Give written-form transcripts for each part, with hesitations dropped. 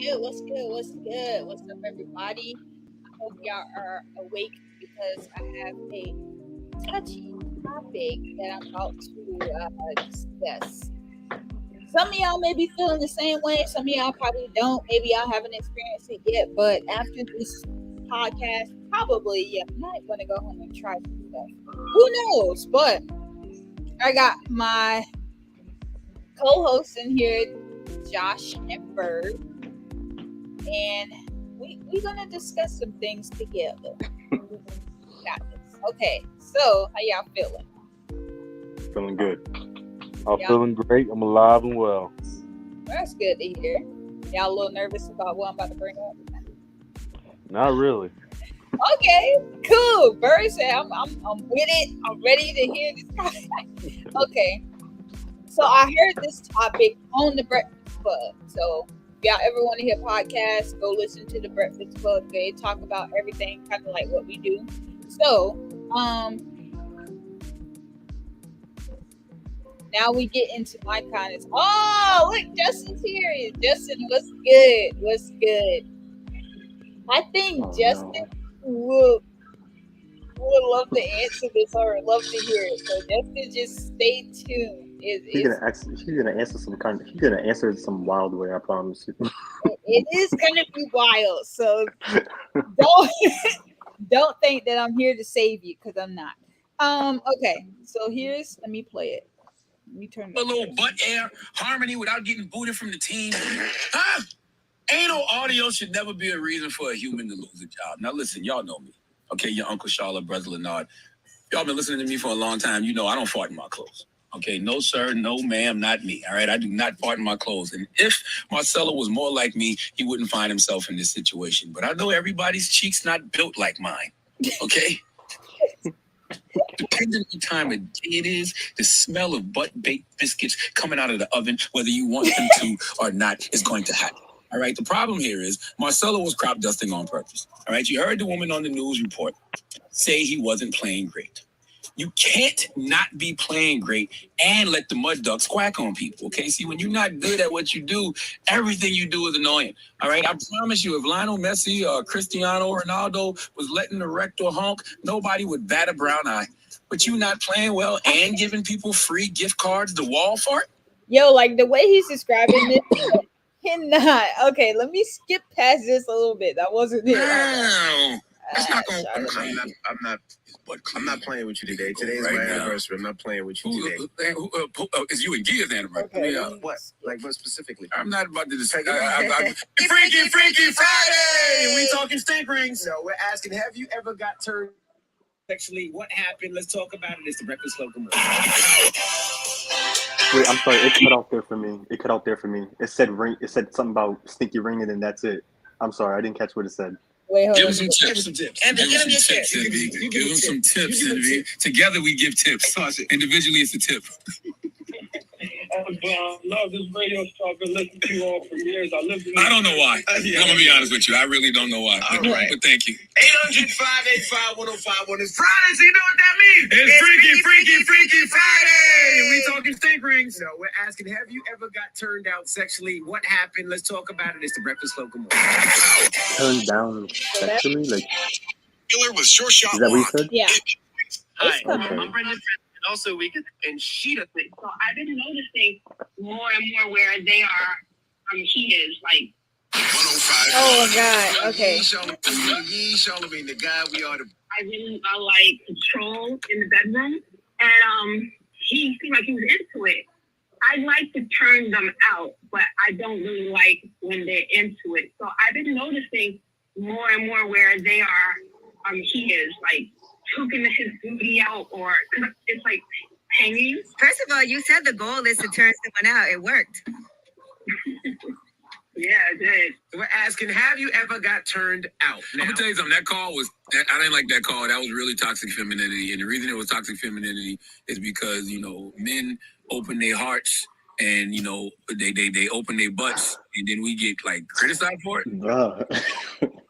good? What's good? What's good? What's up, everybody? I hope y'all are awake because I have a touchy topic that I'm about to discuss. Some of y'all may be feeling the same way. Some of y'all probably don't. Maybe y'all haven't experienced it yet. But after this podcast, probably you might want to go home and try some stuff. Who knows? But I got my co-host in here, Josh and Bird, and we're gonna discuss some things together. Got this. Okay, so how y'all feeling? Feeling good. I'm feeling great. I'm alive and well. That's good to hear. Y'all a little nervous about what I'm about to bring up? Not really. Okay, cool. Bird said I'm with it. I'm ready to hear this. Okay, so I heard this topic on the Breakfast Club. So if y'all ever want to hear podcasts, go listen to the Breakfast Club. They talk about everything, kind of like what we do. So, now we get into my kindness. Oh, look, Justin's here. Justin, what's good? What's good? I think Justin would love to answer this or love to hear it. So Justin, just stay tuned. He's gonna answer some wild way. I promise you. It is gonna be wild. So don't think that I'm here to save you because I'm not. Okay. So let me play it. Let me turn a little butt air harmony without getting booted from the team. Huh? Anal audio should never be a reason for a human to lose a job. Now listen, y'all know me. Okay, your Uncle Charlotte, Brother Leonard. Y'all been listening to me for a long time. You know I don't fart in my clothes. Okay, no sir, no ma'am, not me. All right, I do not fart in my clothes. And if Marcelo was more like me, he wouldn't find himself in this situation. But I know everybody's cheeks not built like mine. Okay? Depending on the time of day it is, the smell of butt-baked biscuits coming out of the oven, whether you want them to or not, is going to happen. All right, the problem here is Marcelo was crop dusting on purpose. All right, you heard the woman on the news report say he wasn't playing great. You can't not be playing great and let the mud ducks quack on people, okay? See, when you're not good at what you do, everything you do is annoying, all right? I promise you, if Lionel Messi or Cristiano Ronaldo was letting the rector honk, nobody would bat a brown eye. But you not playing well and giving people free gift cards to Walmart? Yo, like the way he's describing this, cannot. Okay, let me skip past this a little bit. That wasn't it. No, that's not going to work. I'm not playing with you today. Today's my anniversary. I'm not playing with you today. It's you and Gia's anniversary. Okay. What? Like what specifically? I'm not about to discuss. Freaky Friday! We talking stink rings. No, we're asking, have you ever got turned sexually? What happened? Let's talk about it. It's the Breakfast Club commercial. Wait, I'm sorry. It cut out there for me. It said ring. It said something about stinky ringing, and that's it. I'm sorry. I didn't catch what it said. Wait, hold give on. him some tips. Give him some tips, Envy. Together we give tips. Individually, it's a tip. I love this radio show. I've been listening to you all for years. I don't know why. I'm going to be honest with you. I really don't know why. But thank you. 800-585-1051. It's Friday, so you know what that means. It's Freaky Friday. We talking stink rings. No, we're asking, have you ever got turned out sexually? What happened? Let's talk about it. It's the Breakfast Club commercial. Turned down sexually? Like, Killer was sure shot. Is that what you said? Yeah. Hi, okay. I'm Brendan. Also, we get and she does it. So I've been noticing more and more where they are. He is like. 105. Oh God. Okay. Charlemagne, the guy we are. I like control in the bedroom, and he seemed like he was into it. I like to turn them out, but I don't really like when they're into it. So I've been noticing more and more where they are. He is like hooking his booty out, or it's like hanging. First of all, you said the goal is to turn someone out. It worked. Yeah, it did. We're asking, have you ever got turned out? I'm gonna tell you something. That call I didn't like that call. That was really toxic femininity, and the reason it was toxic femininity is because men open their hearts and they open their butts, and then we get like criticized for it.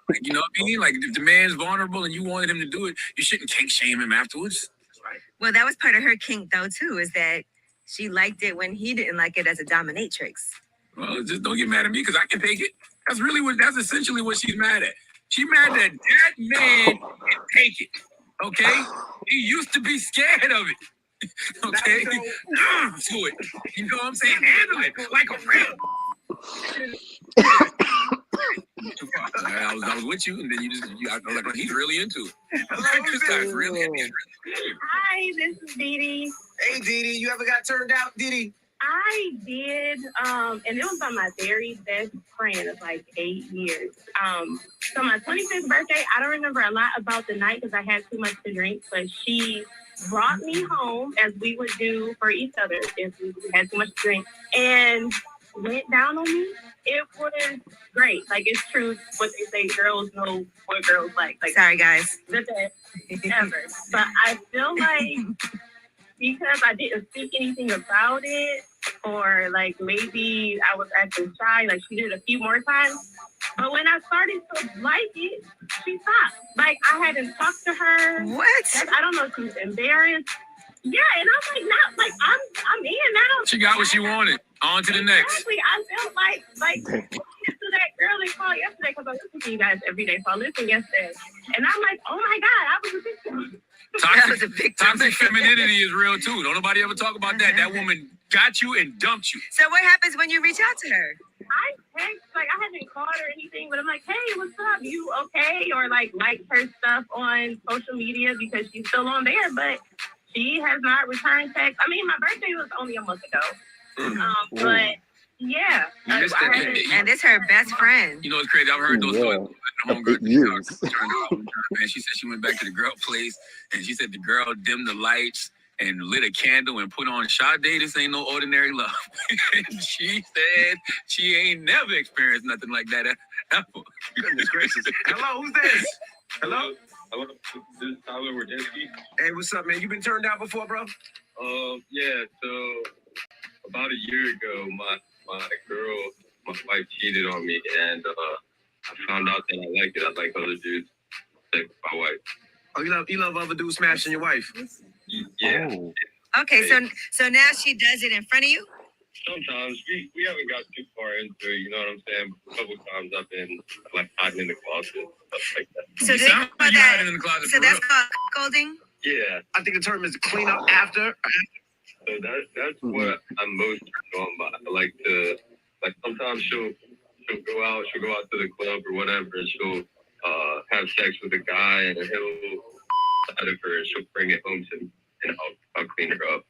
Like, you know what I mean? Like, if the man's vulnerable and you wanted him to do it, you shouldn't kink shame him afterwards. Right. Well, that was part of her kink, though, too, is that she liked it when he didn't like it as a dominatrix. Well, just don't get mad at me because I can take it. That's essentially what she's mad at. She's mad that man can take it. Okay? He used to be scared of it. Okay? To it. You know what I'm saying? Handle it like a real. I was with you, and then I was like, he's really into it. This guy's really into it. Hi, this is Dee Dee. Hey, Dee Dee, you ever got turned out, Dee Dee? I did, and it was on my very best friend of like 8 years. So my 25th birthday, I don't remember a lot about the night because I had too much to drink, but she brought me home as we would do for each other if we had too much to drink, and went down on me. It was great. Like, it's true what they say, girls know what girls like. Sorry, guys. The best ever. But I feel like because I didn't speak anything about it, or like maybe I was acting shy, like she did it a few more times. But when I started to like it, she stopped. Like, I hadn't talked to her. What? I don't know if she was embarrassed. Yeah, and I'm like, not like I'm in now. She got what she wanted. On to the next. Exactly. I felt like to that girl they called yesterday because I listen to you guys every day. So I listened yesterday, and I'm like, oh my god, I was a victim. Toxic femininity is real too. Don't nobody ever talk about that. That woman got you and dumped you. So what happens when you reach out to her? I text, like, I haven't called her or anything, but I'm like, hey, what's up? You okay? Or like her stuff on social media because she's still on there, but she has not returned text. I mean, my birthday was only a month ago. But yeah. And this her best friend. You know what's crazy? I've heard those stories. Years. And she said she went back to the girl place and she said the girl dimmed the lights and lit a candle and put on Sade, this ain't no ordinary love. And she said she ain't never experienced nothing like that ever. Goodness gracious. Hello, who's this? Hello? Hello, this is Tyler Wardensky. Hey, what's up, man? You been turned out before, bro? Yeah, so about a year ago, my wife cheated on me, and I found out that I like it. I like other dudes like my wife. Oh, you love other dudes smashing your wife? Yeah. Oh. Okay, so now she does it in front of you? Sometimes we haven't got too far into it, you know what I'm saying? A couple times I've been like hiding in the closet, stuff like that. So You sound like you're hiding in the closet so for that's real. called cuckolding? Yeah. I think the term is clean up after. So that's what I'm most turned on by. I like to, like, sometimes she'll go out to the club or whatever, and she'll have sex with a guy, and he'll side of her, and she'll bring it home to me, and I'll clean her up.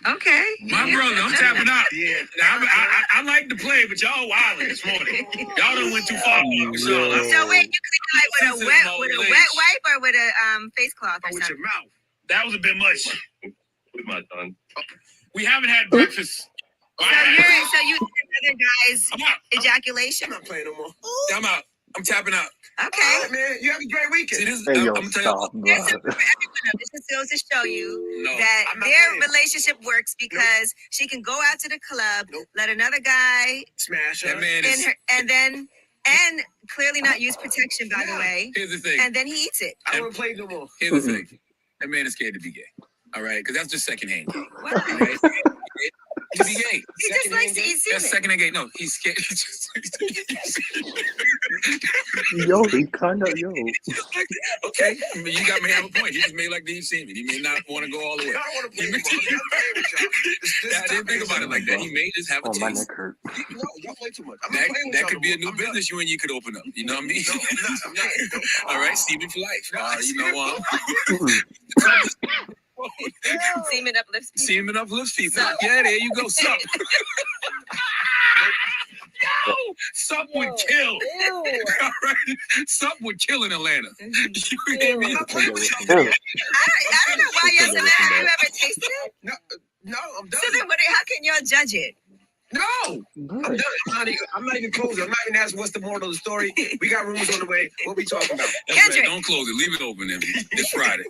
Okay. My brother, I'm tapping out. Yeah. Now, I like to play, but y'all wilding this morning. Y'all done went too far. So wait, you clean like with a wet wipe or with a face cloth or With something? your mouth. That was a bit much. With my tongue. We haven't had breakfast. So you another guy's I'm out. ejaculation? I'm not playing no more. I'm out. I'm tapping out. Okay. All right, man. You have a great See, weekend. this, Hey, yo, I'm telling stop, bro. There's something for everyone. This just goes to show you No, that I'm not their playing. relationship works because she can go out to the club, Nope. let another guy Smash her. that man in is. her, and clearly not use protection, by the way, Here's the thing. and then he eats it. I don't want to play no more. Here's the thing. That man is scared to be gay. All right, because that's just secondhand. Why? Right? To be gay. He just likes to eat That's semen. secondhand gay. No, he's scared. Yo, he kind of, yo. Okay, I mean, you got me have a point. He just may like to eat semen. He may not want to go all the way. I don't want to play no more. I'm playing with y'all. I didn't think about it like that. He may just have a Oh, my taste. neck hurt. No, y'all play too much. I'm not playing with That y'all could be a no new more. business you and you could open up. You know what I mean? No, I'm not. All right, semen for life. You know, Semen uplifts people. semen uplifts people. Yeah, there you go. Sup. Yo, sup would kill. Ew. All right, sup would kill in Atlanta. You hear me? I'm not playing with y'all. I don't know why y'all so mad. Have you ever tasted it? No, I'm done. So then, how can y'all judge it? No, I'm done. I'm not even closing. I'm not even asking what's the moral of the story. We got rumors on the way. What we talking about? That's right. Kendrick. Don't close it. Leave it open. It's Friday.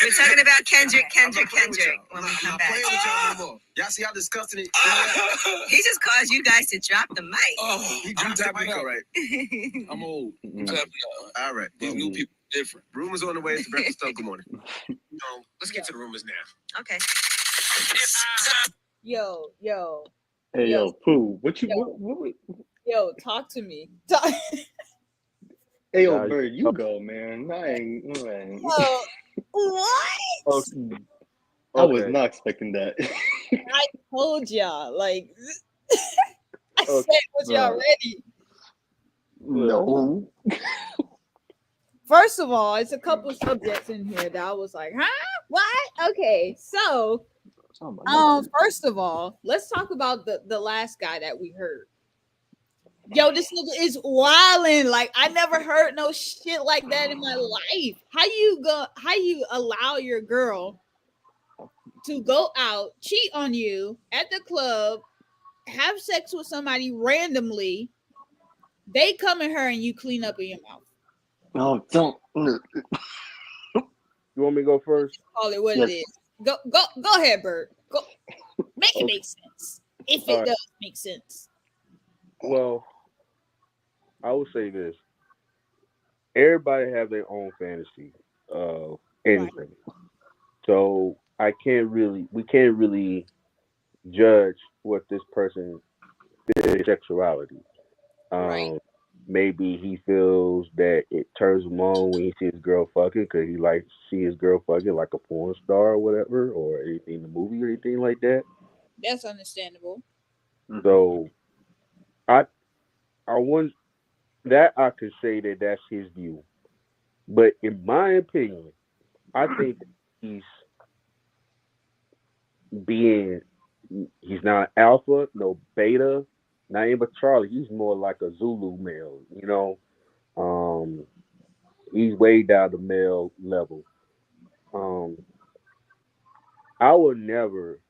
We're talking about Kendrick I'm not playing with y'all. when I'm we not come back. playing with y'all no more. Y'all see how disgusting it He just caused you guys to drop the mic. Oh, He I'm dropped the tapping mic, out. all right. I'm old. I'm tapping out. All right. These new people are different. Rumors on the way. It's the breakfast stuff. Good morning. Let's get to the rumors now. Okay. Yo. Hey, yo, Pooh, what you, Yo. Yo, talk to me. Talk- Hey, yo, Guys, Bird, you go, man. I ain't, man. Yo, what? okay, I was okay, not expecting that. I told y'all. Like I okay. said what y'all Bro, ready. Look, no. First of all, it's a couple subjects in here that I was like, huh? What? Okay, so Oh my God. first of all, let's talk about the last guy that we heard. Yo, this nigga is wilding. Like I never heard no shit like that in my life. How you allow your girl to go out, cheat on you at the club, have sex with somebody randomly, they come at her and you clean up in your mouth. No, don't. you want me to go first? Call it what it Yes. is. Go ahead, Bert. Go make it Okay. make sense. If All it right. does make sense. Well, I will say this: everybody have their own fantasy of Right. anything, so we can't really judge what this person their sexuality. Right. Um, maybe he feels that it turns him on when he sees his girl fucking because he likes to see his girl fucking like a porn star or whatever, or anything in the movie or anything like that. That's understandable. Mhm. So I I want that I could say that that's his view, but in my opinion, I think that he's being he's not alpha, no beta, not even Charlie. He's more like a Zulu male, you know. Um, he's way down the male level. Um, I would never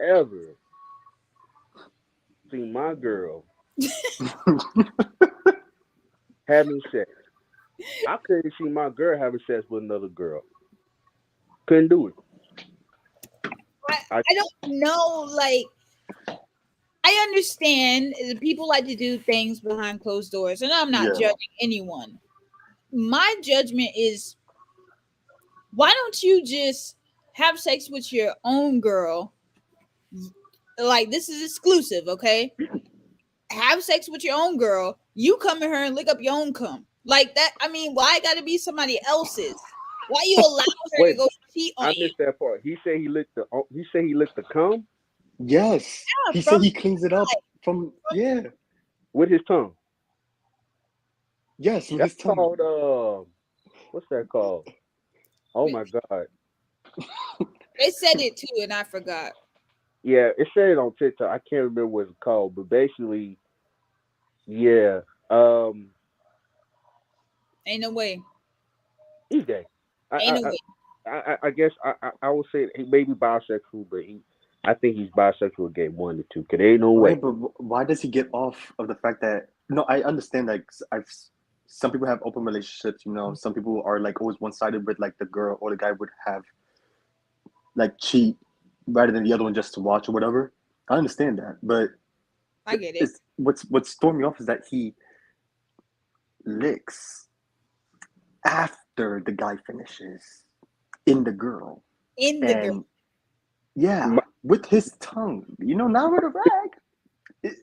ever see my girl having sex. I couldn't see my girl having sex with another girl. Couldn't do it. I, I I don't know, like I understand people like to do things behind closed doors, and I'm not Yeah. judging anyone. My judgment is why don't you just have sex with your own girl? Like this is exclusive, okay? Have sex with your own girl. You come in her and lick up your own cum. Like that. I mean, why got to be somebody else's? Why you allow her to wait. go cheat on I you? missed that part. He said he licked the. He said he licked the cum Yes. Yeah, He said from he cleans it up from, yeah. with his tongue. Yes, with That's his tongue. called what's that called? Oh my god. they said it too, and I forgot. Yeah, it said it on TikTok. I can't remember what it's called, but basically, yeah. Um, Ain't no way. he's gay. I Ain't I no way. I guess I would say he may be bisexual, but I think he's bisexual gay one to two. Cause there ain't no Right, way. but why does he get off of the fact that, no, I understand like some people have open relationships, some people are like always one-sided with like the girl or the guy would have like cheat rather than the other one just to watch or whatever. I understand that, but I get it. it's what's throwing me off is that he licks after the guy finishes in the girl. In the girl. And yeah, My, with his tongue, not with a rag. It,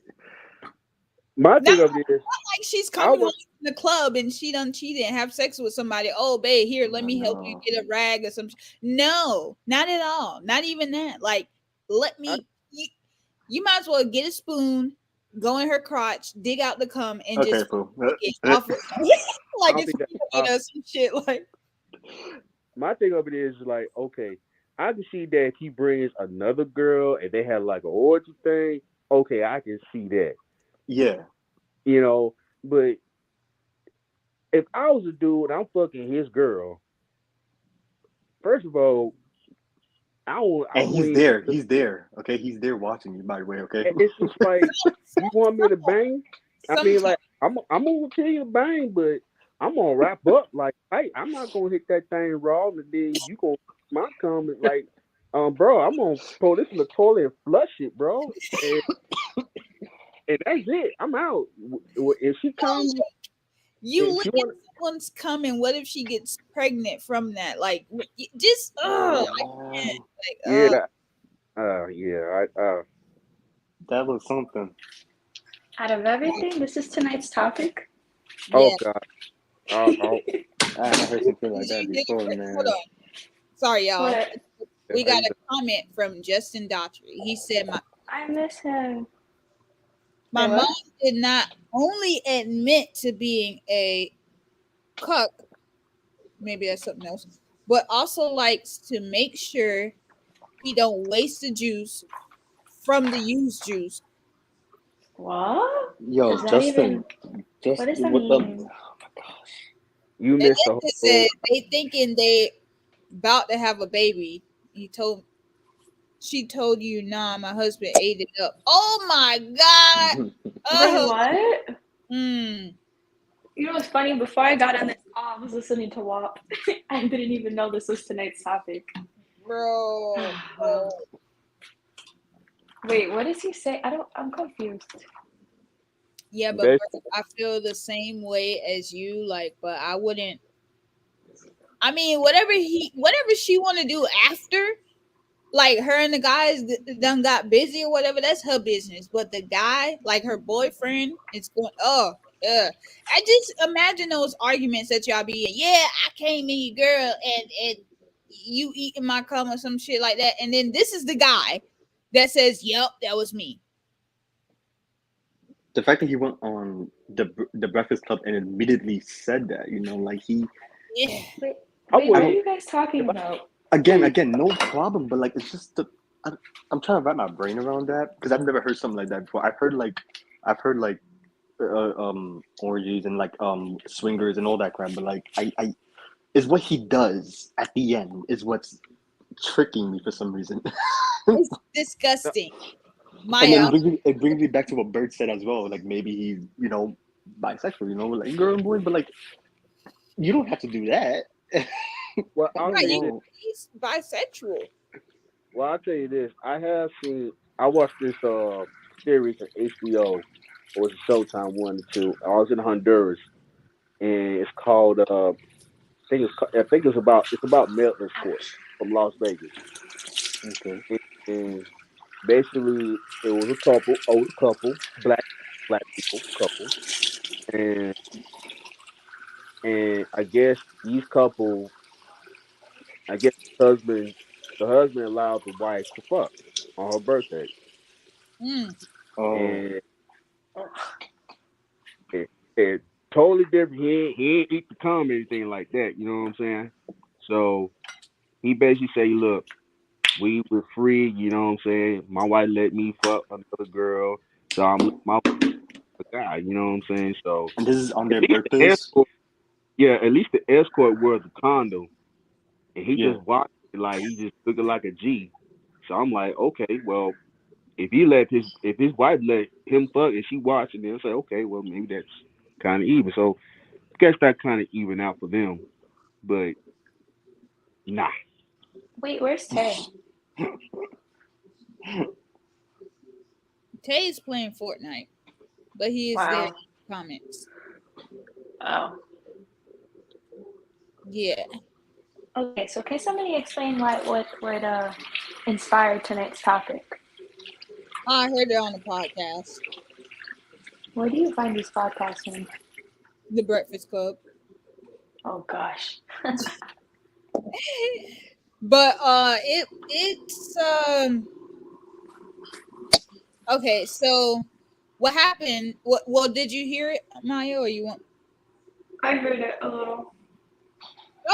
my Not thing of it is, like she's I coming home would. from the club and she done cheated and have sex with somebody. Oh, babe, here, let me help you no. get a rag or something. No, not at all. Not even that. Like, let I, me. You might as well get a spoon, go in her crotch, dig out the cum, and Okay, just fool. lick it off of like I'll it's be that. some shit. Like, My thing of it is like, okay, I can see that if he brings another girl and they have like an orgy thing. Okay, I can see that. Yeah, You know, but if I was a dude, I'm fucking his girl. First of all, I and wouldn't he's even there. He's there. Okay, he's there watching you. By the way, okay. it's just like you want me to bang. I mean, sometimes like I'm gonna tell you to bang, but I'm gonna wrap up. Like, hey, I'm not gonna hit that thing raw, and then you gonna my comment like, bro, I'm gonna throw this in the toilet and flush it, bro, and that's it. I'm out. If she comes, you if she licking want, someone's coming. What if she gets pregnant from that? Like, just I can't. Like, yeah, yeah, that was something. Out of everything, this is tonight's topic. Oh Yeah. God. Oh, I heard something like Did that you, did you, before, hold man. on. Sorry, y'all. What? We how got you a comment from Justin Daughtry. He said, I miss him. my Wait, mom what? did not only admit to being a cuck, maybe that's something else, but also likes to make sure he don't waste the juice from the used juice. What? Yo, Is that Justin, even? just What does that what the? mean? Oh my gosh. you And missed then the it whole. said they thinking they about to have a baby. She told you, nah, my husband ate it up. Oh my god. Wait, Oh, what? mm, You know what's funny? Before I got on this call, I was listening to WAP. I didn't even know this was tonight's topic. bro, bro. Wait, what does he say? I'm confused. Yeah, but Best, bro, I feel the same way as you. Like, but I wouldn't. I mean, whatever she want to do after, like her and the guys done got busy or whatever, that's her business. But the guy, like her boyfriend, is going. Oh, I just imagine those arguments that y'all be in. Yeah, I came in your girl and you eating my cum or some shit like that, and then this is the guy that says, "Yep, that was me." The fact that he went on the Breakfast Club and immediately said that, like Yeah. Wait, I wait, what I are wouldn't. you guys talking If I about? wait, again, no problem, but like it's just I'm trying to wrap my brain around that because I've never heard something like that before. I've heard like orgies and like swingers and all that crap, but like I is what he does at the end is what's tricking me for some reason. It's no, disgusting. And then Maya, it brings me back to what Bert said as well. Like maybe he's bisexual, like girl and boy, but like you don't have to do that. well, I'll right? say this. He's bisexual. Well, I'll tell you this. I have seen. I watched this series on HBO. It was a Showtime one or two. I was in Honduras, and it's called. I think it's about male escort from Las Vegas, Okay. and basically it was a couple, older couple, black people couple, and I guess these couple, I guess the husband allowed the wife to fuck on her birthday, Mm. Oh. and it totally different. He ain't eat the cum or anything like that. You know what I'm saying? So he basically say, look, we were free. You know what I'm saying? My wife let me fuck another girl, so I'm my guy. You know what I'm saying? So And this is on at their least the birthdays? escort, yeah, at least the escort wears a condom, and he Yeah. just watched it like he just looking like a G. So I'm like, okay, well, if his wife let him fuck and she watching, then say, okay, well maybe that's kind of even. So I guess that kind of even out for them, but nah. Wait, where's Tay? Tay is playing Fortnite, but he is there in Wow. the comments. Oh. Yeah. Okay, so can somebody explain what inspired tonight's topic? I heard it on the podcast, Where do you find these podcasts in? The Breakfast Club. Oh gosh. But it's okay, so what happened? Well, did you hear it, Maya, or you want? I heard it a little.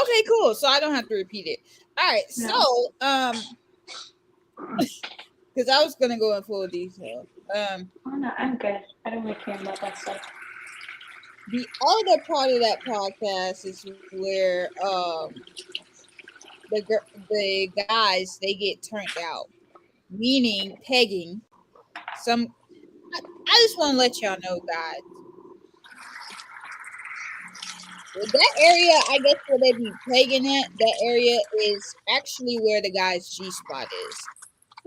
Okay, cool. So I don't have to repeat it. All right. No. So because I was gonna go in full detail. Oh no, I'm good. I don't really care about that stuff. The other part of that podcast is where the guys they get turned out, meaning pegging. Some I just want to let y'all know, guys. That area, I guess, where they be pegging at, that area is actually where the guy's G spot is.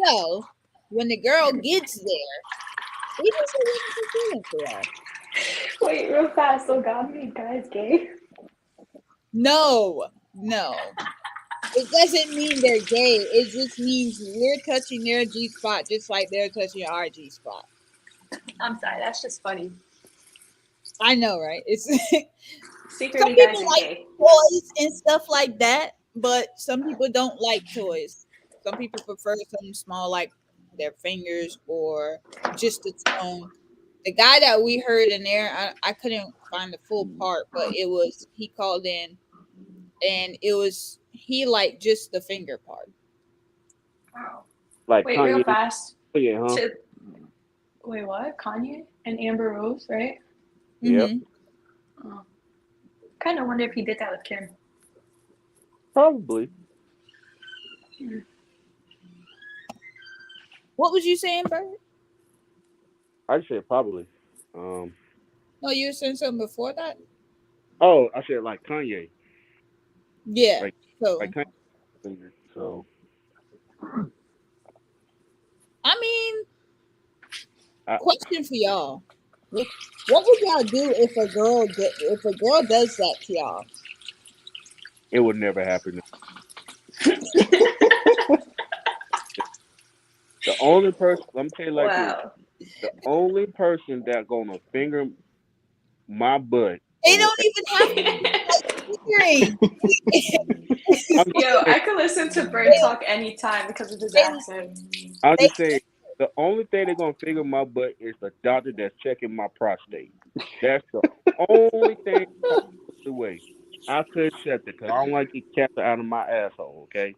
So when the girl gets there, he just a wonderful feeling for her. Wait, real fast. So God made guys gay? No, no. It doesn't mean they're gay. It just means we're touching their G spot just like they're touching our G spot. I'm sorry, that's just funny. I know, right? It's some Secretly, people guys are like gay. toys and stuff like that, but some people don't like toys. Some people prefer something small like their fingers or just the tone. The guy that we heard in there, I couldn't find the full part, but it was he called in and it was he liked just the finger part. Wow. Like Wait, real Kanye. fast. Yeah, huh? To wait, what? Kanye and Amber Rose, right? Yep. Mm-hmm. Oh, kind of wonder if he did that with Kim. Probably. What was you saying, Bert? I said probably. Um. No, you were saying something before that. Oh, I said like Kanye. Yeah. Like So like Kanye finger. So I mean, I, question for y'all: what would y'all do if if a girl does that to y'all? it would never happen. The only person, let me tell you like this: Wow. the only person that gonna finger my butt They or don't whatever. even have to be fingering. I'm just Yo, saying. I could listen to Bird they, talk anytime because of his they, accent. I'm they, just saying. The only thing they're gonna finger my butt is the doctor that's checking my prostate. That's the only thing the way I could accept it because I don't like get cancer out of my asshole. Okay,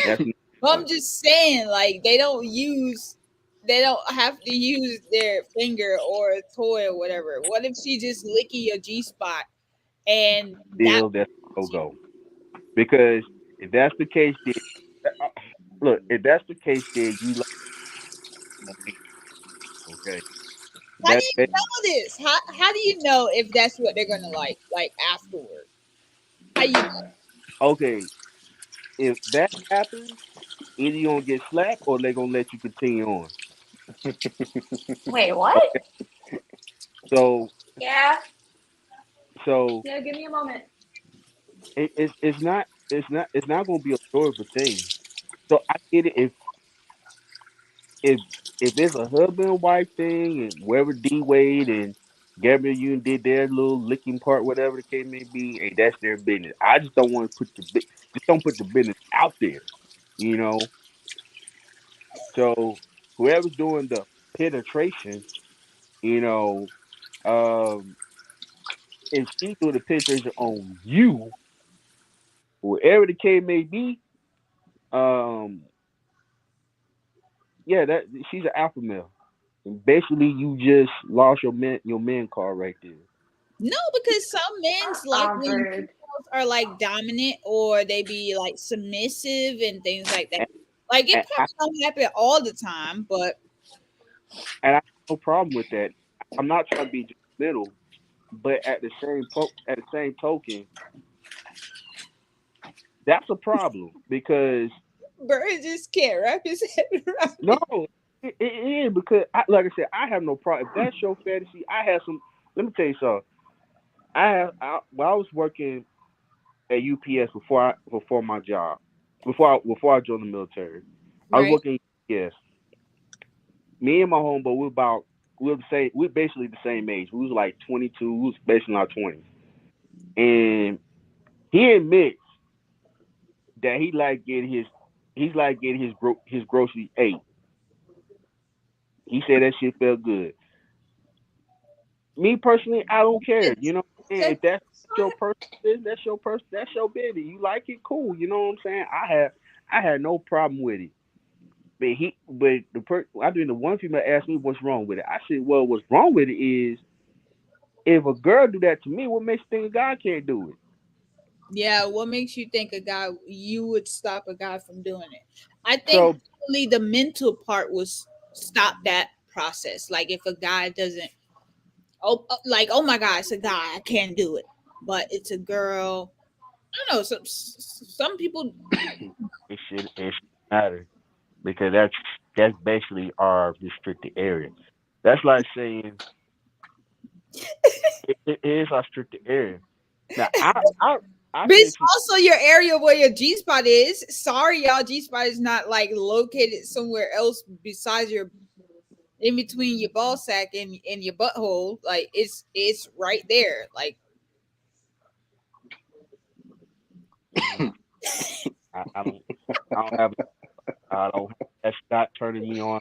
that's not well, I'm fun. just saying, like they don't have to use their finger or a toy or whatever. What if she just licking your G spot and that? Still, that's no go. Because if that's the case, then look, if that's the case, then you like me, okay. How do That, you that know this? How do you know if that's what they're gonna like afterward? How you know? okay. If that happens, either you gonna get slapped or they gonna let you continue on. Wait, what? Okay. So Yeah. so Yeah, give me a moment. it's not gonna be a horrible thing. So I get it if if it's a husband and wife thing and wherever D Wade and Gabriel Union did their little licking part, whatever the case may be, hey, that's their business. I just don't want to just don't put the business out there, you know. So whoever's doing the penetration, you know, um, if she do the penetration on you, wherever the case may be, um, yeah, that she's an alpha male. And basically, you just lost your man card right there. No, because some men's like when Bird. females are like dominant or they be like submissive and things like that. And, Like it and I probably don't happen all the time, but and I have no problem with that. I'm not trying to be judgmental, but at the same token, that's a problem because Bird just can't wrap his head around no, it. it is because like I said, I have no problem. If that's your fantasy, I have some. Let me tell you something. While I was working at UPS before my job, before I joined the military, I was Right, working at UPS. Me and my homeboy, we were the same. We're basically the same age. We was like 22. We was basically in our 20s, and he admits that he's like getting his groceries ate. He said that shit felt good. Me personally, I don't care. You know, what I'm saying? said If that's your person, that's your person. That's your baby. You like it, cool. You know what I'm saying? I had no problem with it. I think the one female asked me what's wrong with it. I said, well, what's wrong with it is if a girl do that to me, what makes you think a guy can't do it? yeah. What makes you think a guy you would stop a guy from doing it? I think So only the mental part was stop that process. Like if a guy doesn't, like oh my god, it's a guy, I can't do it, but it's a girl. I don't know. Some people. it should matter because that's basically our restricted area. That's like saying it is our restricted area. Now I But say it's to also your area where your G spot is. Sorry, y'all, G spot is not like located somewhere else besides your in between your ball sack and your butthole. Like it's right there. Like I don't. I don't have. I don't. That's not turning me on.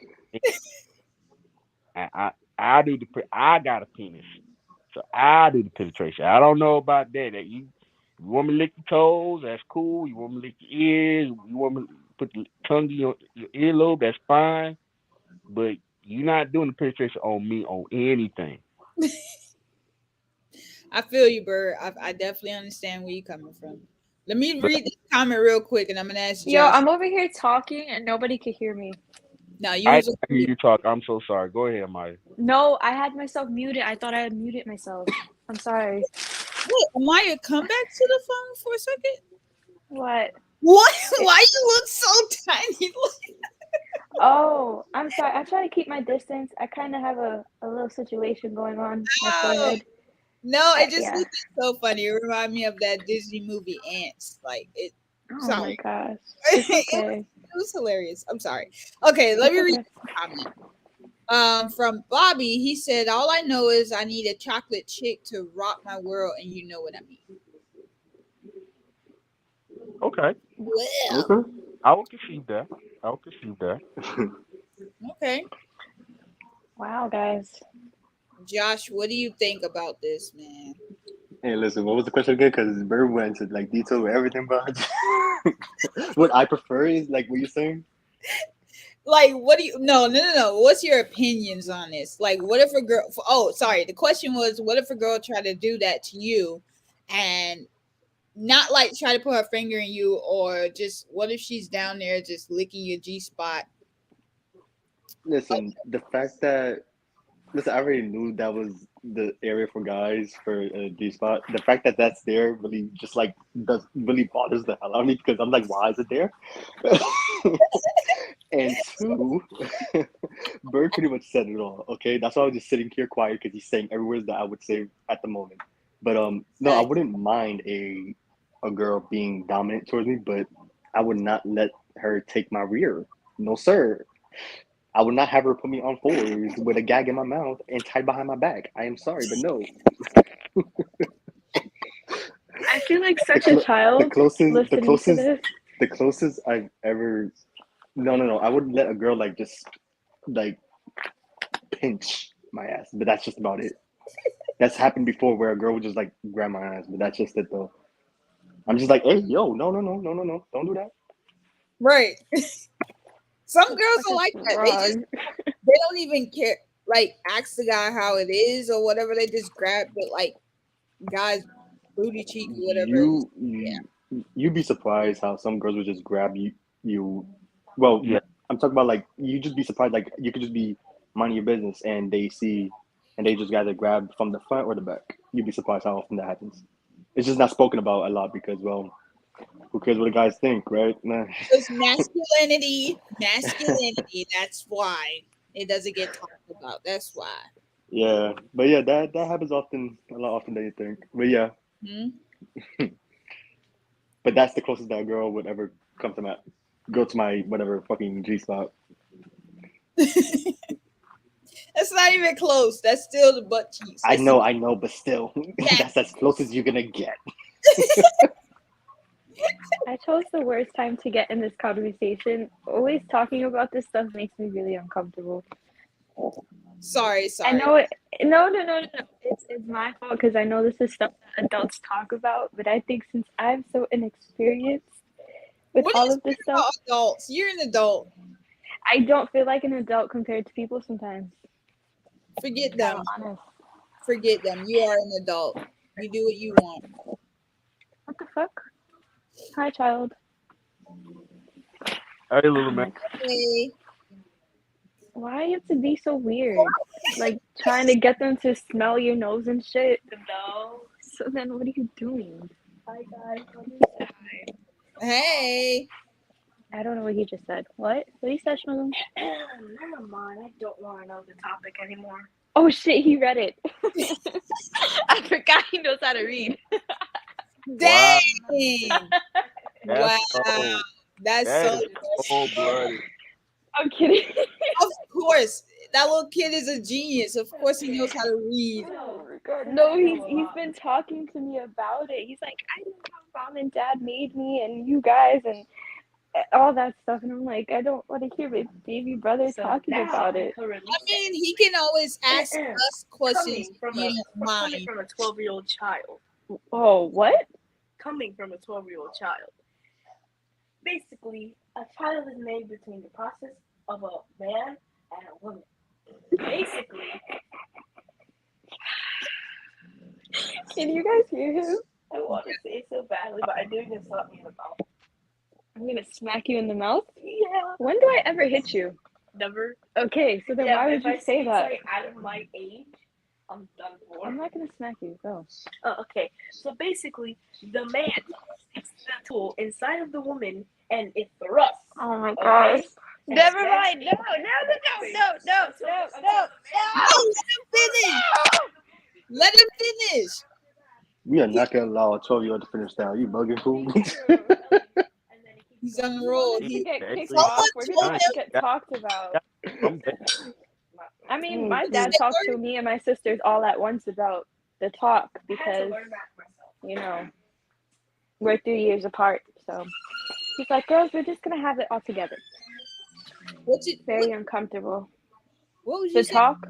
I do the. I got a penis, so I do the penetration. I don't know about that. That you want me to lick your toes? That's cool. You want me to lick your ears? You want me to put the tongue in your earlobe? That's fine. But you're not doing the penetration on me on anything. I feel you, Bird. I definitely understand where you're coming from. Let me But read this comment real quick, and I'm gonna ask Yo, Josh. I'm over here talking and nobody could hear me. Now you I was didn't hear you talk. I'm so sorry. Go ahead, Maya. No, I had myself muted. I thought I had muted myself. I'm sorry. wait, Maya, come back to the phone for a second. What? What? Why you look so tiny? Oh, I'm sorry. I try to keep my distance. I kind of have a little situation going on my No, forehead. no, it just Yeah. looks so funny. It reminded me of that Disney movie Ants. Like it. Oh my Sorry, gosh. it It's okay. was hilarious. I'm sorry. Okay, let It's me read okay. the comment. From Bobby, he said, "All I know is I need a chocolate chick to rock my world, and you know what I mean." Okay. Well, Okay. I will conceive that. I will conceive that. okay, Wow, guys. Josh, what do you think about this, man? Hey, listen, what was the question again? Because Bird went into like detail with everything, but what I prefer is like what you're saying. Like, what do you? No. What's your opinions on this? Like, what if a girl? Oh, sorry. The question was, what if a girl tried to do that to you, and not like try to put her finger in you, or just what if she's down there just licking your G spot? Listen, the fact that listen, I already knew that was the area for guys for G spot. The fact that that's there really just like does really bothers the hell out of me because I'm like, why is it there? And two, Bird pretty much said it all. Okay, that's why I was just sitting here quiet because he's saying every word that I would say at the moment. But no, I wouldn't mind a girl being dominant towards me, but I would not let her take my rear. No, sir. I would not have her put me on fours with a gag in my mouth and tied behind my back. I am sorry, but no. I feel like The such a cl- the child closest the listening to closest this. the closest I've ever no. I wouldn't let a girl like just like pinch my ass, but that's just about it. That's happened before where a girl would just like grab my ass, but that's just it though. I'm just like, hey, yo, no, don't do that. Right. Some The girls fuck are is like that. wrong? They don't even care. Like ask the guy how it is or whatever. They just grab it like guys booty cheek or whatever. You, Yeah. you you'd be surprised how some girls would just grab you. Well, Yeah. I'm talking about like you just be surprised like you could just be minding your business and they see and they just either grab from the front or the back. You'd be surprised how often that happens. It's just not spoken about a lot because well, who cares what the guys think, right? Nah. It's masculinity. That's why it doesn't get talked about. That's why. Yeah, but yeah, that happens often, a lot often than you think. But yeah, Hmm? but that's the closest that girl would ever come to my go to my whatever fucking G spot. That's not even close. That's still the butt cheeks. That's the I know, but still, that's as close as you're gonna get. I chose the worst time to get in this conversation. Always talking about this stuff makes me really uncomfortable. sorry. I know it. No. It's my fault because I know this is stuff that adults talk about, but I think since I'm so inexperienced with What do all you of this speak stuff, about adults? You're an adult. I don't feel like an adult compared to people sometimes. Forget Kind them. of honest. Forget them. You are an adult. You do what you want. What the fuck? Hi, child. Hey, Oh little man. my god. Hey. Why you have to be so weird? Like trying to get them to smell your nose and shit. No. So then what are you doing? Hi guys. Let me say hi. Hey. I don't know what he just said. What he said, Shmuel? Never mind. I don't want to know the topic anymore. Oh shit, he read it. I forgot he knows how to read. Wow, Dang. that's Wow. cold. That's That so is cold blooded. I'm kidding. of course. That little kid is a genius. Of course, he knows how to read. Oh my god. No, he's been talking to me about it. He's like, I know how mom and dad made me and you guys and all that stuff. And I'm like, I don't want to hear my baby brother talking about it. I mean, he can always ask us questions if he don't coming mind. from a 12-year-old child. Oh, what? Coming from a 12-year-old child. Basically, a child is made between the process of a man and a woman. Basically, Can you guys hear him? I want to say it so badly, but I do just slap me in the mouth. I'm gonna smack you in the mouth? Yeah. When do I ever hit you? Never. Okay, so then Yeah, why but would if you I say see that? something out of my age, I'm done for. I'm not gonna smack you. Go. Oh, okay. So basically, the man sticks the tool inside of the woman, and it thrusts. Oh my Okay? gosh. And Never then mind. No. Let him finish. We are not gonna allow a 12-year-old to finish down. You bugging fool? He's on the roll. We're gonna get kicked Someone off. We're told gonna him. get talked about. I mean, my Is dad that talked word? to me and my sisters all at once about the talk I had to because, learn that myself. you know, we're 3 years apart. So he's like, girls, we're just gonna have it all together. What's it? Very uncomfortable. What was The you saying? talk,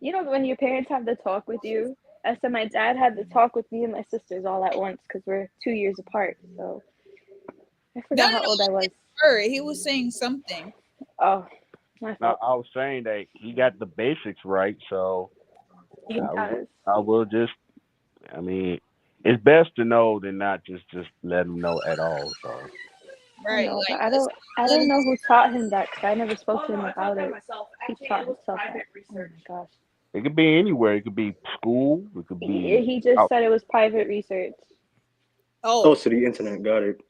you know, when your parents have the talk with you. I said my dad had the talk with me and my sisters all at once because we're 2 years apart. So I forgot how old I was. He was saying something. Oh, my Now fault. I was saying that he got the basics right, so He does. I will just. I mean, it's best to know than not just let him know at all. So. I Right. know, Like, but I let's don't know who taught him that because I never spoke to him I about taught that it. myself. He Actually, taught it was himself that. private Oh research. my gosh. It could be anywhere. It could be school. It could be. He just said it was private research. Oh, Oh, so the internet got it.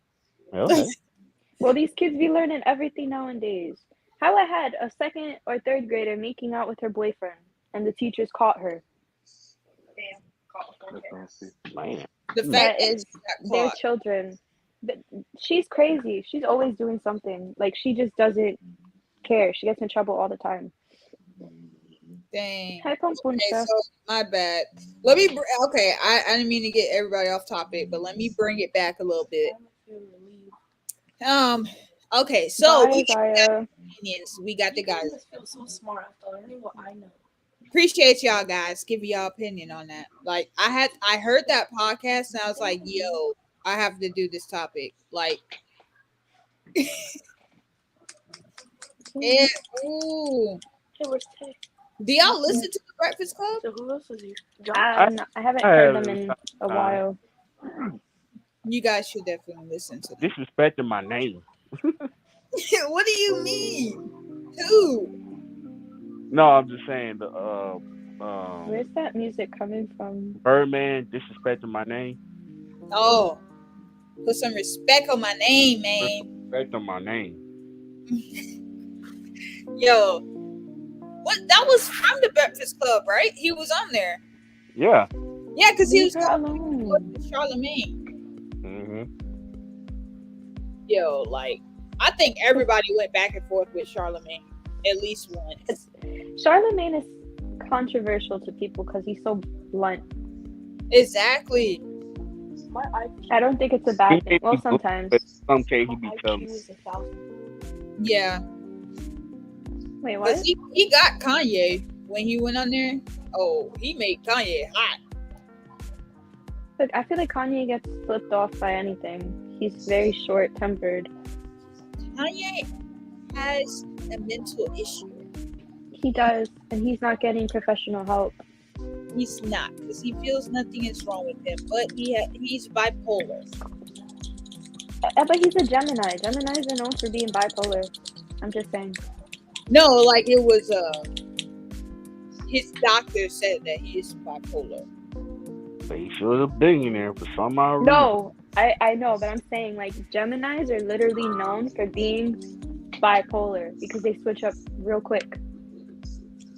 Okay. Well, these kids be learning everything nowadays. How I had a second or third grader making out with her boyfriend, and the teachers caught her. Damn. Caught before That's nasty. Man. the Mm. fact That is she got their caught. children. But she's crazy. She's always doing something. Like she just doesn't care. She gets in trouble all the time. Dang. Hi, Okay, Pompuncha. so my bad. Let me. Okay, I didn't mean to get everybody off topic, but let me bring it back a little bit. Okay, so Bye, we got Zaya. opinions. We got the guys. I feel so smart after learning what I know. Appreciate y'all guys. Give y'all opinion on that. Like I heard that podcast and I was like, yo, I have to do this topic. Like, and ooh, Hey, where's Tay? do y'all listen to the Breakfast Club? So who else is here? John? I haven't I heard have them in a time. while. You guys should definitely listen to them. Disrespecting my name. What do you mean? Who? No, I'm just saying the Where's that music coming from? Birdman disrespecting my name. Oh, put some respect on my name, man. Disrespecting my name. Yo, what? That was from the Breakfast Club, right? He was on there. Yeah. Yeah, because he Leave was her going alone. with Charlemagne. Mhm. Yo, like I think everybody went back and forth with Charlemagne at least once. Charlemagne is controversial to people because he's so blunt. Exactly. My IQ, I don't think it's a bad thing. Well, sometimes. But some case he my IQ becomes. is 1,000. Yeah. Wait, Because what? he got Kanye when he went on there. Oh, he made Kanye hot. Look, I feel like Kanye gets flipped off by anything. He's very short-tempered. Kanye has a mental issue. He does, and he's not getting professional help. He's not, because he feels nothing is wrong with him, but he's bipolar. But he's a Gemini. Geminis are known for being bipolar. I'm just saying. No, like it was his doctor said that he is bipolar. But he was a billionaire for some odd reason. No, I know, but I'm saying like Geminis are literally known for being bipolar because they switch up real quick.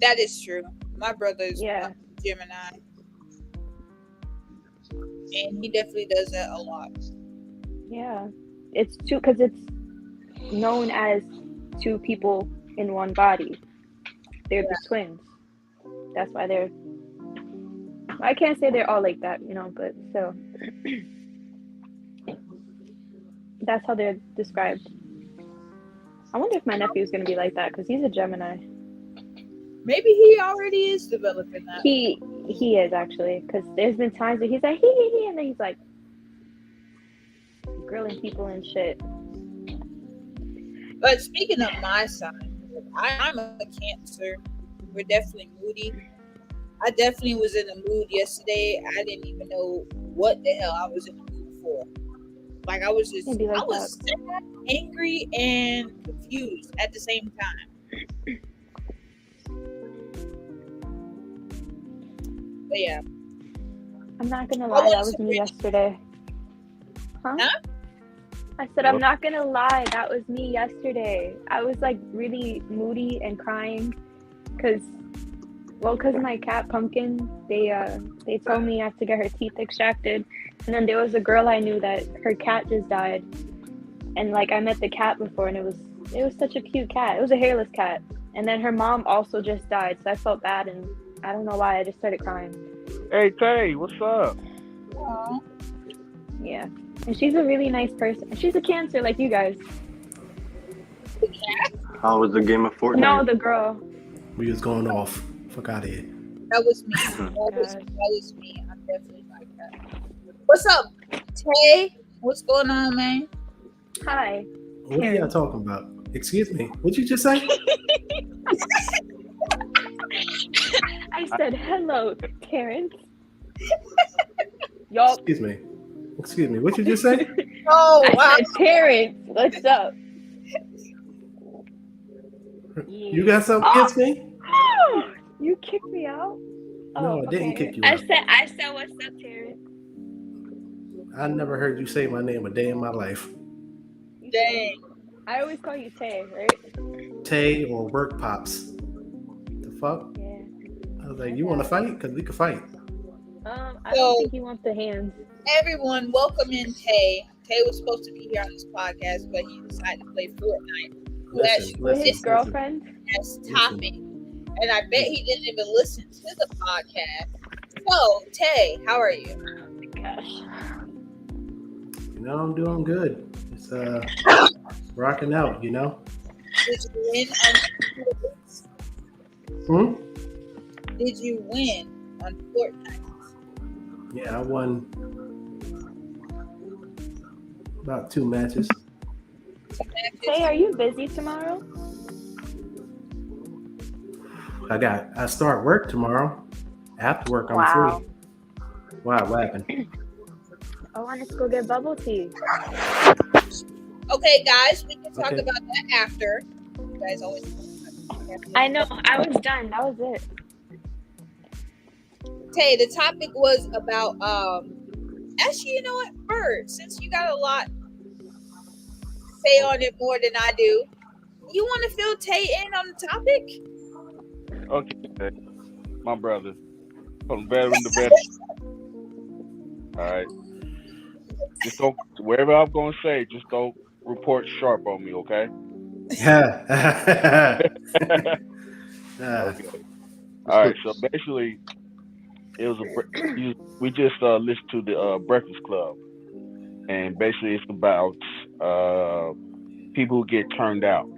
That is true. My brother is Gemini, and he definitely does that a lot. Yeah, it's two because it's known as two people in one body. they're just twins. That's why they're. I can't say they're all like that, but still, that's how they're described. I wonder if my nephew's gonna be like that because he's a Gemini. Maybe he already is developing that. He is actually, because there's been times where he's like he, and then he's like grilling people and shit. But speaking of my sign, I'm a Cancer. We're definitely moody. I definitely was in a mood yesterday. I didn't even know what the hell I was in the mood for. Like I was just, Maybe like I was sad, angry, and confused at the same time. But yeah, I'm not gonna lie, that was me yesterday. Huh? I said I'm not gonna lie, that was me yesterday. I was like really moody and crying because my cat Pumpkin, they told me I have to get her teeth extracted, and then there was a girl I knew that her cat just died, and like I met the cat before, and it was such a cute cat. It was a hairless cat, and then her mom also just died, so I felt bad, and I don't know why I just started crying. Hey Tay, what's up? Aww. Yeah, and she's a really nice person. She's a Cancer like you guys. The cat? How was the game of Fortnite? No, the girl. We was going off. Fuck out of here. That was me. That was me. I'm definitely like that. What's up, Tay? What's going on, man? Hi. What are y'all talking about? Excuse me. What'd you just say? I said hello, Terrence. Yup. Excuse me. What'd you just say? Oh, wow. I said Terrence. What's up? You got something against me? You kicked me out? No, I didn't kick you I out. said what's up, Terrence? I never heard you say my name a day in my life. Dang. I always call you Tay, right? Tay or Work Pops. The fuck? Yeah. I was like, you want to fight? Because we could fight. I don't think you want the hands. Everyone, welcome in Tay. Tay was supposed to be here on this podcast, but he decided to play Fortnite. With his girlfriend? As topic. And I bet he didn't even listen to the podcast. So, Tay, how are you? Oh my gosh. I'm doing good. It's rocking out, Did you win on Fortnite? Did you win on Fortnite? Yeah, I won about 2 matches. Tay, are you busy tomorrow? I start work tomorrow. After work, I'm free. Wow, what happened? I wanted to go get bubble tea. Okay, guys, we can talk about that after. You guys always. I know. I was done. That was it. Tay, the topic was about actually, you know what, Bird, since you got a lot say on it more than I do, you want to fill Tay in on the topic? Okay, my brother, from veteran to veteran. All right, just don't, wherever I'm gonna say, just don't report sharp on me, okay? Yeah. Okay. All right. So basically, it was we just listened to the Breakfast Club, and basically it's about people who get turned out,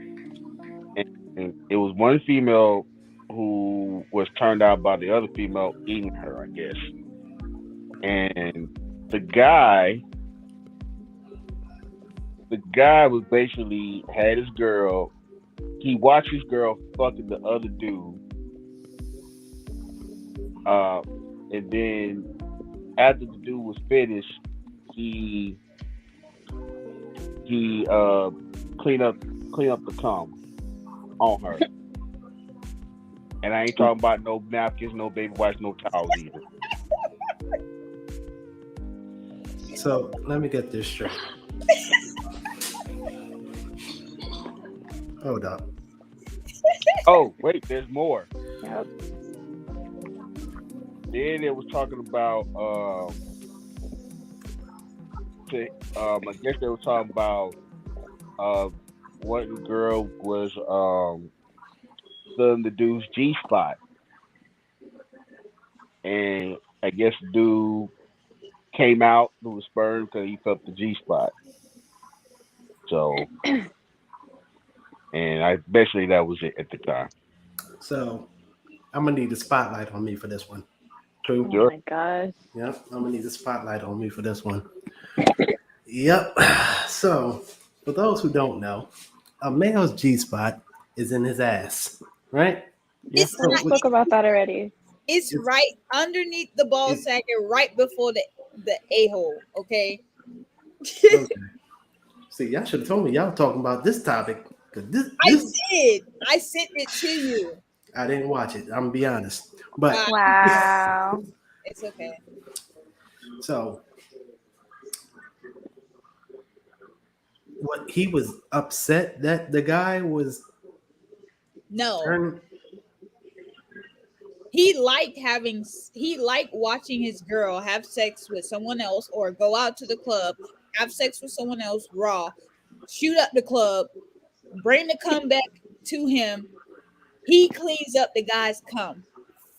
and it was one female who was turned out by the other female eating her, I guess, and the guy was basically had his girl. He watched his girl fucking the other dude, and then after the dude was finished, he cleaned up the cum on her. And I ain't talking about no napkins, no baby wipes, no towels either. So let me get this straight. Hold up. Oh, wait, there's more. Yep. Then it was talking about I guess they were talking about what the girl was feeling the dude's G spot, and I guess the dude came out through the sperm because he felt the G spot. So, and I basically that was it at the time. So I'm gonna need the spotlight on me for this one. True. Oh Sure. my gosh. Yep. I'm gonna need the spotlight on me for this one. Yep. So for those who don't know, a male's G spot is in his ass, right? Yeah. It's Oh, we not. spoke about that already. It's It's, right underneath the ball it's sack and right before the a hole. Okay. okay. See, y'all should have told me y'all talking about this topic because this I this did. I sent it to you. I didn't watch it. I'm gonna be honest, but Uh, Wow. it's okay. so what he was upset that the guy was No, turning. he liked watching his girl have sex with someone else or go out to the club, have sex with someone else raw, shoot up the club, bring the cum back to him. He cleans up the guy's cum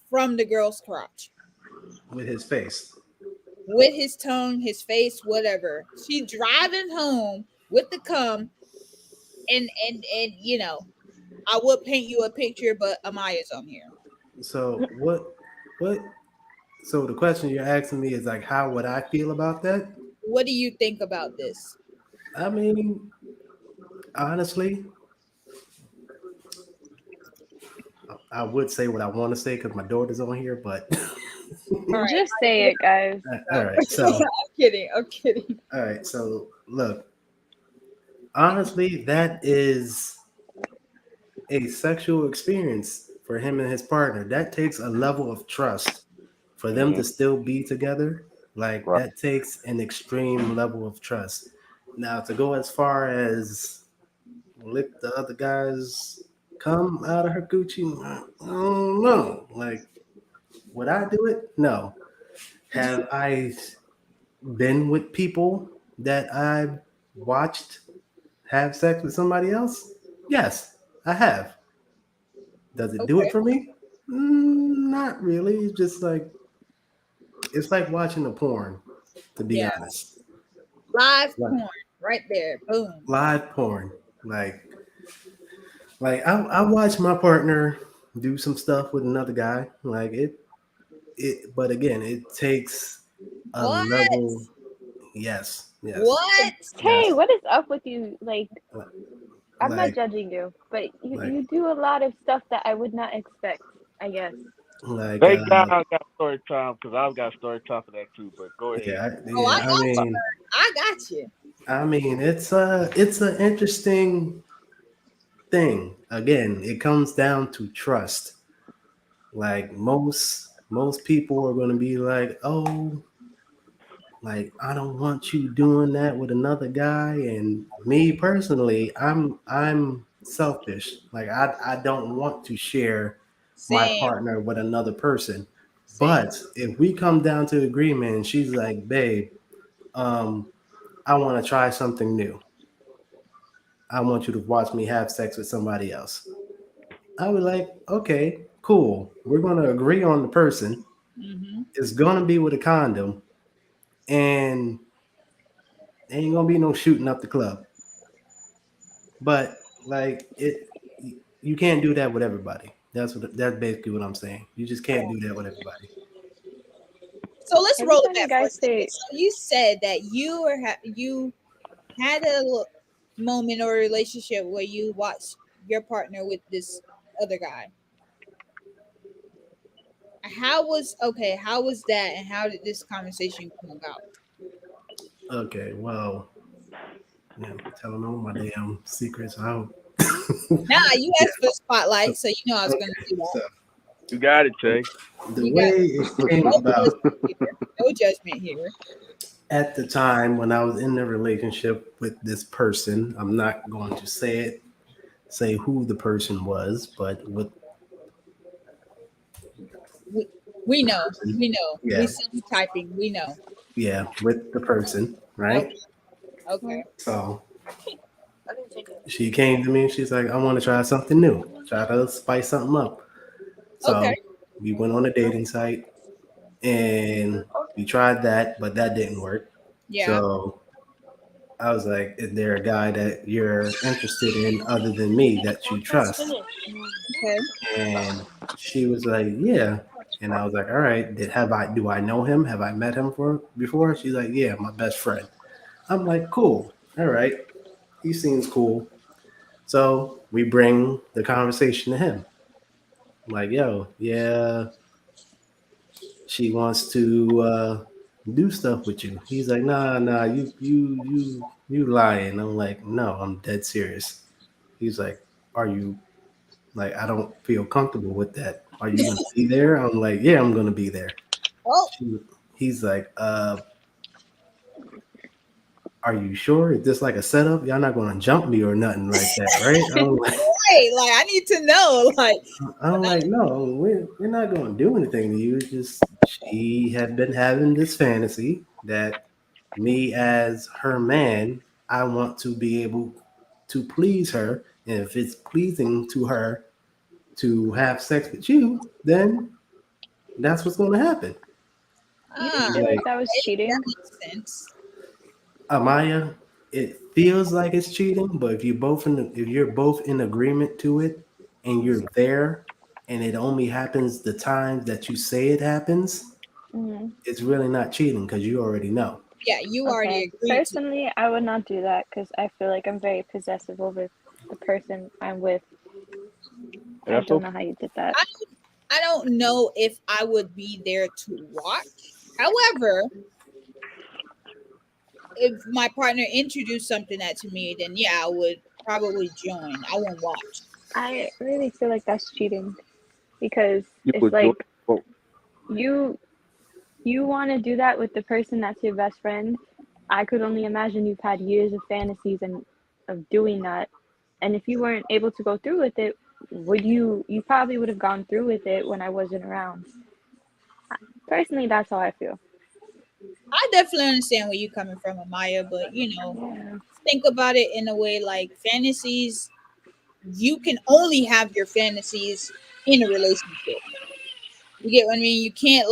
from the girl's crotch With his face. with his tongue, his face, whatever. She driving home with the cum, and I would paint you a picture, but Amaya's on here. So what? So the question you're asking me is like, how would I feel about that? What do you think about this? I mean, honestly, I would say what I want to say because my daughter's on here, but All right, Just say it, guys. all right. So I'm kidding. I'm kidding. all right. So look, honestly, that is a sexual experience for him and his partner. That takes a level of trust for them Mm-hmm. to still be together. Like Right. that takes an extreme level of trust. Now to go as far as lick the other guy's come out of her Gucci, I don't know. Like, would I do it? No. Have I been with people that I've watched have sex with somebody else? Yes, I have. Does it do it Okay. for me? Not really. It's like watching a porn, to be Yeah. honest. Live Like porn right there. Boom. live porn. I watch my partner do some stuff with another guy. Like it but again, it takes a What? level. Yes, yes, What? Tay, yes. what is up with you? Like, I'm not Like judging you, but you, like you do a lot of stuff that I would not expect, I guess. like Thank God I got story time because I've got story time for that too. But go ahead. Oh, I yeah, got you. I got you. it's an interesting thing. Again, it comes down to trust. Like most people are going to be like, "Oh, like I don't want you doing that with another guy." And me personally, I'm selfish. Like I don't want to share my Same. partner with another person. Same. But if we come down to agreement and she's like, "Babe, um I want to try something new. I want you to watch me have sex with somebody else." I would like, "Okay, cool. We're going to agree on the person. Mm-hmm. It's going to be with a condom and ain't going to be no shooting up the club." But like you can't do that with everybody. That's basically what I'm saying. You just can't do that with everybody. So let's Every roll it time you back for a guys second. say, So you said that you had a moment or relationship where you watched your partner with this other guy. How was that, and how did this conversation come about? Okay, well, yeah, I'm telling all my damn secrets out. Nah, you Yeah. asked for the So spotlight, so you know I was okay, going to do that. so You got it, Tay. the You way got it came no about judgment here. No judgment here. at the time when I was in the relationship with this person, I'm not going to say who the person was, but with We, we the know. person, We know. We yeah, see you typing. We know. yeah, with the person, right? Okay. Okay. So she came to me and she's like, I want to try something new, try to spice something up. Okay. So we went on a dating site and we tried that, but that didn't work. Yeah. So I was like, is there a guy that you're interested in other than me that you trust? Okay. And she was like, yeah. And I was like, all right, do I know him? Have I met him before? She's like, yeah, my best friend. I'm like, cool. All right. He seems cool. So we bring the conversation to him. I'm like, yo, yeah, she wants to do stuff with you. He's like, nah, you lying. I'm like, no, I'm dead serious. He's like, are you like, I don't feel comfortable with that. Are you gonna be there? I'm like, yeah, I'm gonna be there. Oh, She, he's like, are you sure? Is this like a setup? Y'all not gonna jump me or nothing like that, right? I'm like, right. Like I need to know. Like, I'm like, no, we're not gonna do anything to you. It's just she had been having this fantasy that me as her man, I want to be able to please her. And if it's pleasing to her to have sex with you, then that's what's gonna happen. You didn't ah, I'm feel like like, that was okay, that cheating? makes sense. Amaya, it feels like it's cheating, but if you're both in agreement to it and you're there and it only happens the times that you say it happens, Mm, it's really not cheating because you already know. Yeah, you already okay. agreed to. Personally, I would not do that because I feel like I'm very possessive over the person I'm with. I That's don't okay. know how you did that. I I don't know if I would be there to watch. However, if my partner introduced something that to me, then yeah, I would probably join. I won't watch. I really feel like that's cheating because You it's would join. like you you want to do that with the person that's your best friend. I could only imagine you've had years of fantasies and of doing that. And if you weren't able to go through with it, would you probably would have gone through with it when I wasn't around. Personally, that's how I feel. I definitely understand where you're coming from, Amaya, but Yeah. think about it in a way like fantasies. You can only have your fantasies in a relationship. You get what I mean? You can't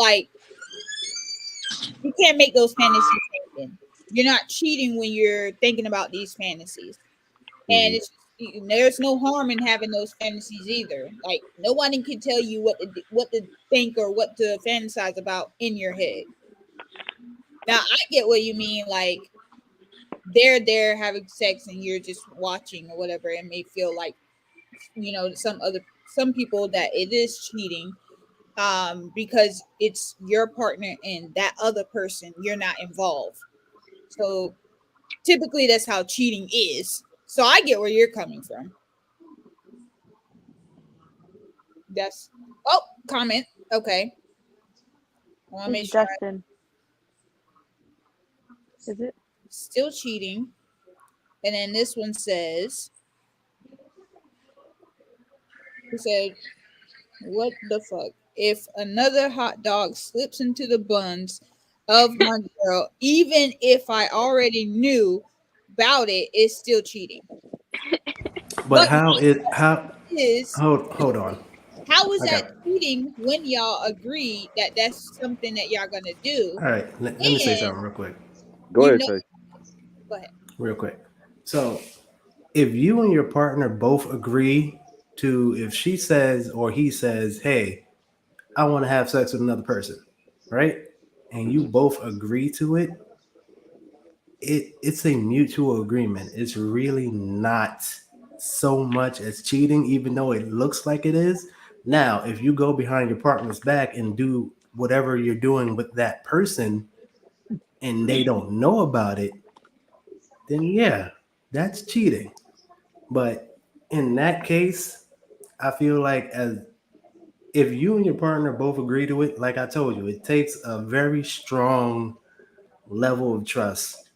make those fantasies happen. You're not cheating when you're thinking about these fantasies, and Mhm. there's no harm in having those fantasies either. Like nobody can tell you what to think or what to fantasize about in your head. Now I get what you mean. Like they're there having sex and you're just watching or whatever. It may feel like some people that it is cheating because it's your partner and that other person you're not involved. So typically that's how cheating is. So I get where you're coming from. That's oh comment. Okay. I want to It's make sure I Justin, is it? still cheating. And then this one says, who said, "What the fuck? If another hot dog slips into the buns of my girl, even if I already knew about it, it's still cheating." But But how my it how question is, hold on. how is I got that cheating when y'all agree that that's something that y'all gonna do? all right. Let me say And something real quick. Go you ahead, know, Tay. go ahead. Real quick. So if you and your partner both agree to if she says or he says, hey, I want to have sex with another person, right? And you both agree to it, it's a mutual agreement. It's really not so much as cheating, even though it looks like it is. Now, if you go behind your partner's back and do whatever you're doing with that person and they don't know about it, then yeah, that's cheating. But in that case, I feel like as if you and your partner both agree to it, like I told you, it takes a very strong level of trust,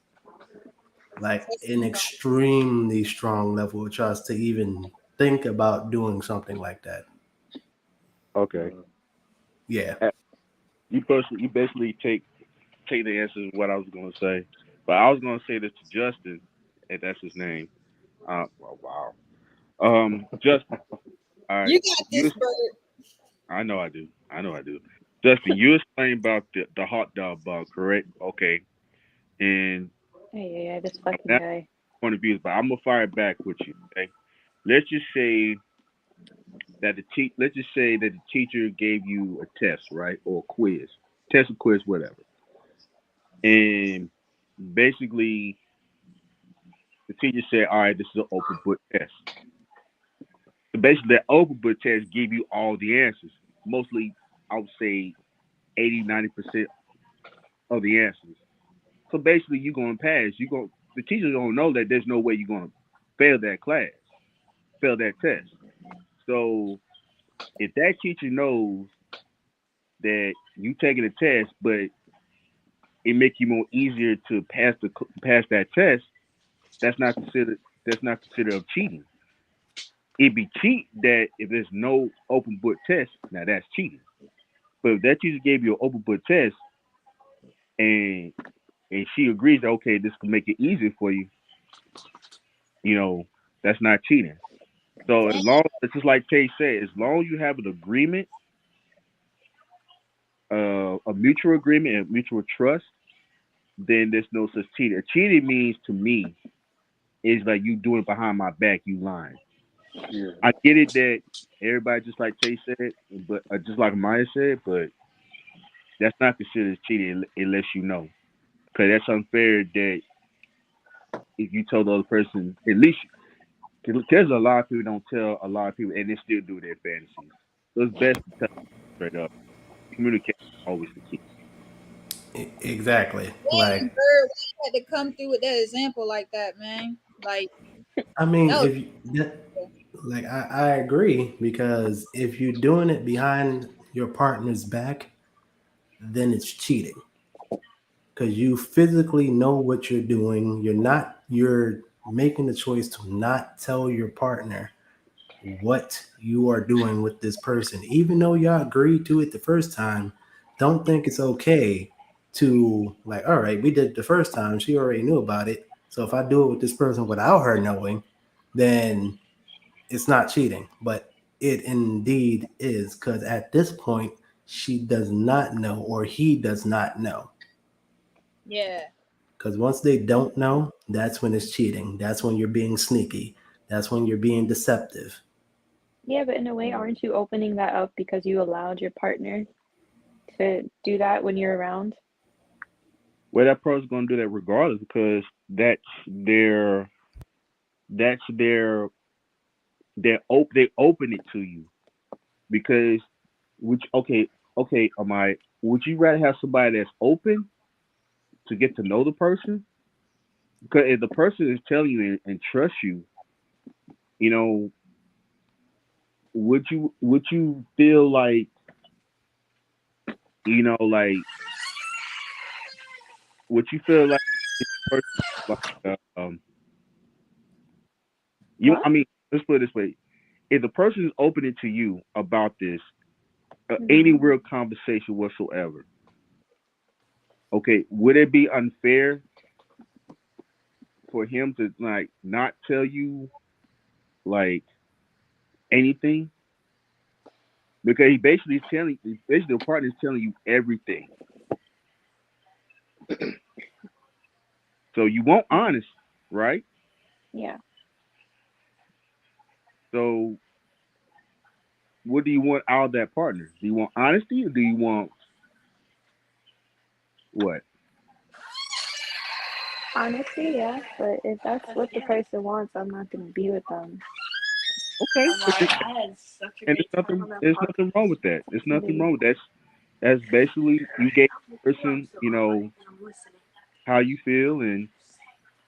like an extremely strong level of trust to even think about doing something like that. Okay. Yeah. Uh, you basically take the answer of what I was gonna say, but I was gonna say this to Justin, and that's his name. Well, wow. Justin. All right. You got You. this, Bird. I know I do. I know I do. Justin, you explained about the hot dog bug, correct? Okay. And Hey, yeah, this fucking that's guy. point of view, but I'm gonna fire back with you. Okay. Let's just say let's just say that the teacher gave you a test, right, or a quiz, test or quiz, whatever, and basically the teacher said, "All right, this is an open book test." So basically, that open book test give you all the answers. Mostly, I would say 80-90% of the answers. So basically, you're gonna pass. You go. The teacher don't know that there's no way you're gonna fail that class, fail that test. So if that teacher knows that you taking a test, but it make you more easier to pass that test, that's not considered of cheating. It'd be cheat that if there's no open book test, now that's cheating. But if that teacher gave you an open book test and she agrees that okay, this can make it easier for you, you know, that's not cheating. So as Dang. long it's just like Tay said, as long as you have an agreement, a mutual agreement and mutual trust, then there's no such cheating. Cheating means to me is like you doing it behind my back, you lying. Yeah. I get it that everybody just like Tay said, but just like Maya said, but that's not considered cheating unless you know, because that's unfair. That if you told the other person, at least there's a lot of people don't tell a lot of people, and they still do their fantasies. So it's best to tell them straight up. Communication is always the key. Exactly. Dang, Like, Bird, why you had to come through with that example like that, man? Like, I mean, that was if you, that, like, I agree because if you're doing it behind your partner's back, then it's cheating because you physically know what you're doing. You're making the choice to not tell your partner what you are doing with this person, even though y'all agreed to it the first time. Don't think it's okay to, like, all right, we did it the first time. She already knew about it. So if I do it with this person without her knowing, then it's not cheating. But it indeed is because at this point, she does not know or he does not know. yeah, Because once they don't know, that's when it's cheating. That's when you're being sneaky. That's when you're being deceptive. Yeah, but in a way, aren't you opening that up because you allowed your partner to do that when you're around? Well, that person's gonna do that regardless because their that's their they open it to you because which okay am I would you rather have somebody that's open to get to know the person because if the person is telling you and trust you, you know, would you feel like you know like would you feel like if the person like you What? I mean let's put it this way, if the person is opening to you about this any Hmm. real conversation whatsoever, okay, would it be unfair for him to like not tell you like anything because he basically is telling basically the partner is telling you everything. So you want honest, right? Yeah. So what do you want out of that partner? Do you want honesty or do you want what? Honestly, yeah. But if that's what the person wants, I'm not gonna be with them. Okay, I'm like, I had such a and great time on that there's nothing wrong podcast. with that. There's nothing Maybe. wrong with that. That's basically you gave the person, So you I'm like, know, and I'm listening. how you feel and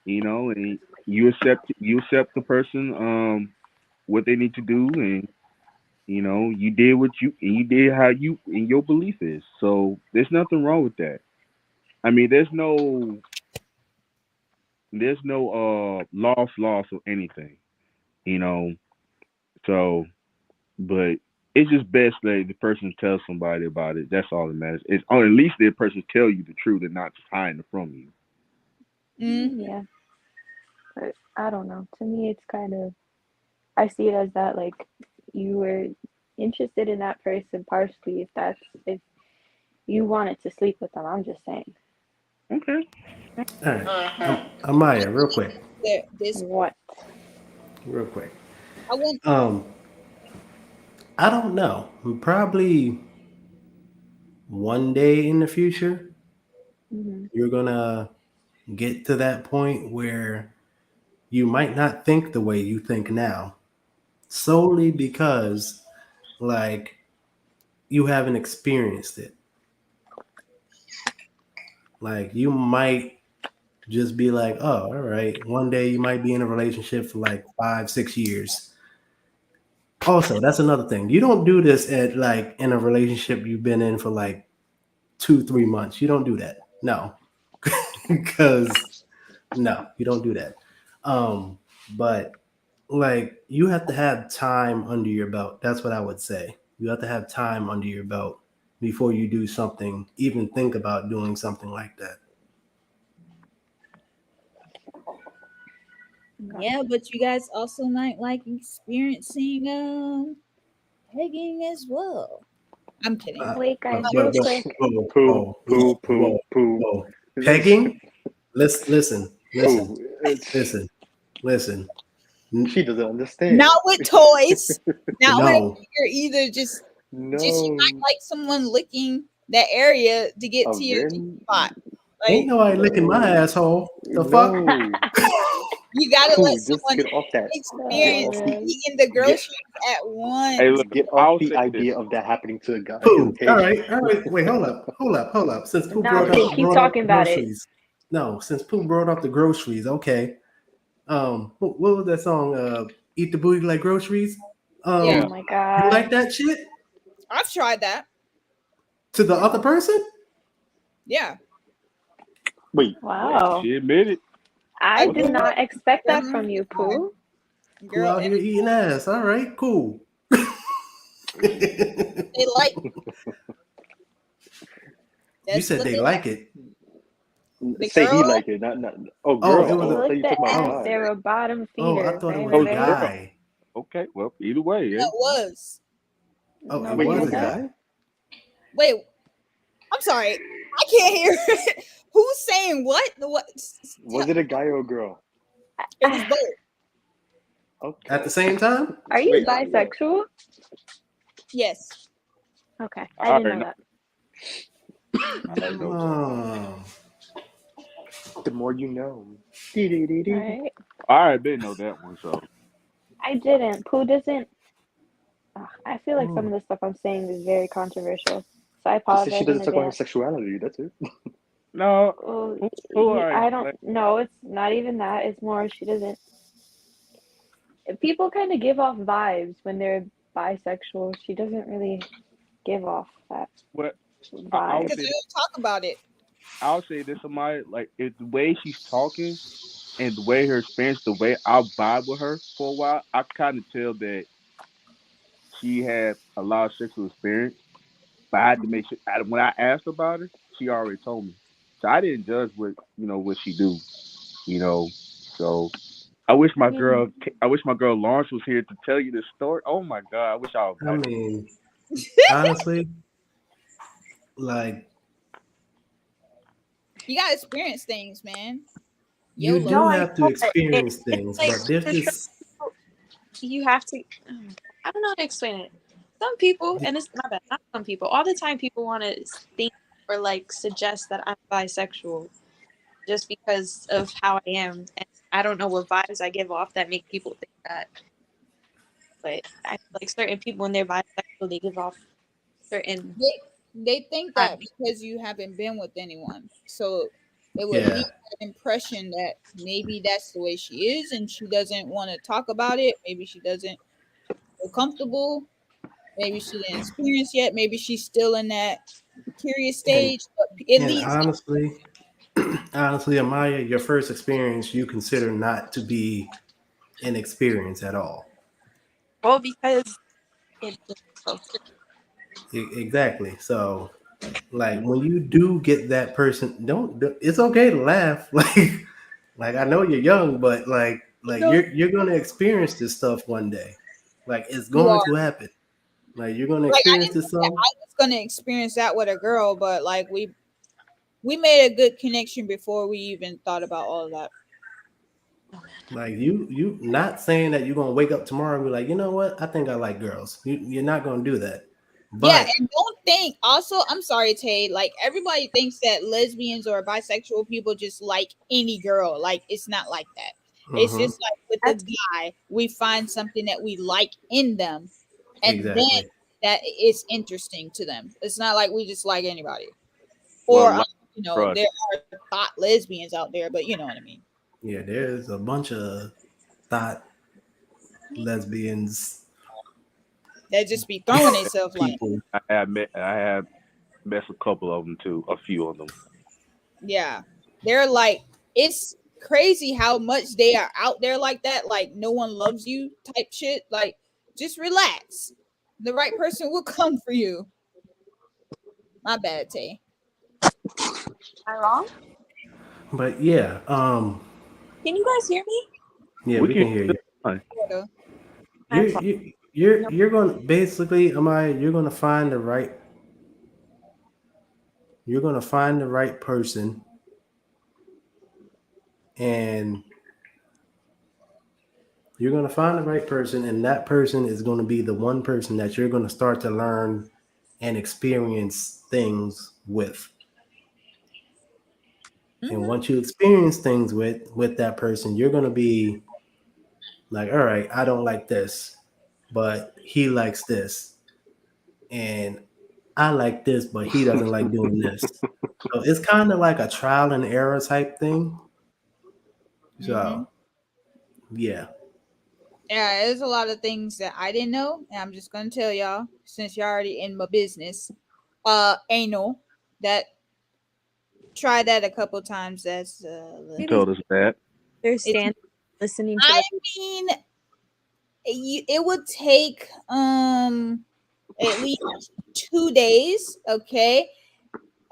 you know, and you accept the person what they need to do and you know, you did what you did how you and your belief is. So there's nothing wrong with that. I mean, there's no loss or anything, you know. So, but it's just best that the person tells somebody about it. That's all that matters. It's or at least the person tell you the truth and not just hiding it from you. mm, Yeah. But I don't know. To me, it's kind of, I see it as that like you were interested in that person partially if you wanted to sleep with them. I'm just saying. Okay. All right, Amaya, real quick, This What? real quick. I want. Um, I don't know. Probably one day in the future, Hmm. you're gonna get to that point where you might not think the way you think now, solely because like you haven't experienced it. Like you might just be like, oh, all right. One day you might be in a relationship for like 5, 6 years. Also, that's another thing. You don't do this at like in a relationship you've been in for like 2, 3 months. You don't do that. No, because no, you don't do that. But like you have to have time under your belt. That's what I would say. You have to have time under your belt before you do something, even think about doing something like that. Okay. Yeah, but you guys also might like experiencing pegging as well. I'm kidding. Wait, guys, real But quick. whoa, Poo, whoa, poo, whoa, poo, whoa, poo. whoa. Pegging? Listen, Poo. It's, listen, listen. she doesn't understand. Not with toys. Not with No, you're either just you might No, like someone licking that area to get a to your G rim? spot. ain't Like nobody licking my No, asshole. The fuck? no. you gotta let Poo, just someone get off that. Get Oh experience off the. man. eating the Get groceries at once. Hey, look. get off I'll the say this. idea of that happening to a guy. Pooh. Okay. All right, all right. Wait, hold up. Since Pooh Nah, Pooh, keep brought up talking the about it. groceries. No, since Pooh brought up the groceries, okay. What was that song? Eat the booty like groceries. Yeah, Oh Yeah. my You like god. that shit I've tried that. to the other person? Yeah, Wait, what? Wow. She admitted. a I Okay. did girl, not expect that girl, from you, Pooh. Pooh girl, out and here eating ass. All right, cool. they like You that's said what they they like. like it. The Say he girl, like it, not. Oh, Oh, girl. it was They Oh, a. I thought lick you the talking about ass. Oh, guy. They're a bottom oh, I feeder. thought it Very, was a Oh, very. girl. guy. Okay. Well, either way, no, eh? it was. Oh, it No, Wait, it they was was a a didn't. guy. guy? Wait, I'm sorry, I can't hear. Who's saying what? The what? Was it a guy or a girl? It was both. At the Okay. same time? Are you Wait, yeah. bisexual? Yes. Okay, I I didn't already know know. that. I already know. Oh. The more you know. Dee-dee-dee-dee. Right? I already did know that one. So I didn't. Pooh doesn't. I feel like some Hmm. of the stuff I'm saying is very controversial, so I Just said she apologize in doesn't talk about her advance. sexuality. That's it. no. Well, Who already I explained? don't. No, it's not even that. It's more she doesn't. People kind of give off vibes when they're bisexual. She doesn't really give off that What I'll vibe. Because say. we don't talk about it. I'll say this, Amaya. Like, if the way she's talking and the way her experience, the way I vibe with her for a while, I kind of tell that she had a lot of sexual experience. But I had to make sure. When I asked about her, she already told me. So I didn't judge what she do. You know. So I mean, I wish my girl Lawrence was here to tell you this story. Oh my god, I wish I was I back. mean, honestly, like You gotta experience things, man. you YOLO. No, do I have to know, but experience it's things, like but there's for sure just you have to. I don't know how to explain it. Some people, and it's not bad. Not some people. All the time, people want to think or like suggest that I'm bisexual just because of how I am, and I don't know what vibes I give off that make people think that. But I feel like certain people, when they're bisexual, they give off certain They think that vibes. because you haven't been with anyone, so it would leave yeah. that impression that maybe that's the way she is, and she doesn't want to talk about it. Maybe she doesn't feel comfortable. Maybe she didn't experience yet. Maybe she's still in that curious And stage. But it and leaves. honestly, Amaya, your first experience you consider not to be an experience at all. Well, because it. Exactly. So, like when you do get that person, don't. It's okay to laugh. Like Like I know you're young, but like No, you're gonna experience this stuff one day. Like it's you going are. to happen. Like you're gonna Like I experience didn't this think that stuff. I was gonna experience that with a girl, but like we made a good connection before we even thought about all of that. Like you not saying that you're gonna wake up tomorrow and be like, you know what? I think I like girls. You're not gonna do that. Yeah, But and don't think also, I'm sorry, Tay, like everybody thinks that lesbians or bisexual people just like any girl. Like it's not like that. It's mhm, just like with the That's guy, we find something that we like in them, and then exactly. that is interesting to them. It's not like we just like anybody. Well, Or like trust. there are thought lesbians out there, but you know what I mean. Yeah, there's a bunch of thought lesbians That just be throwing themselves like, people. I have met a couple of them too, a few of them. yeah. They're like, it's crazy how much they are out there like that, like no one loves you type shit. Like, just relax. The right person will come for you. My bad, Tay. am I wrong? But yeah, Can you guys hear me? yeah, We we can can hear hear you. fine. Sorta. I'm You're sorry. you you're No. you're gonna basically, am I? You're gonna find the right person, and you're gonna find the right person, and that person is gonna be the one person that you're gonna start to learn and experience things with. And Hmm. once you experience things with that person, you're gonna be like, all right, I don't like this, but he likes this, and I like this, but he doesn't like doing this. So it's kind of like a trial and error type thing. Hmm. So yeah, Yeah, there's a lot of things that I didn't know, and I'm just gonna tell y'all since you're already in my business. Anal. That try that a couple times. That's You Really told us that. it's. understand listening to I like mean, it would take at least 2 days, okay,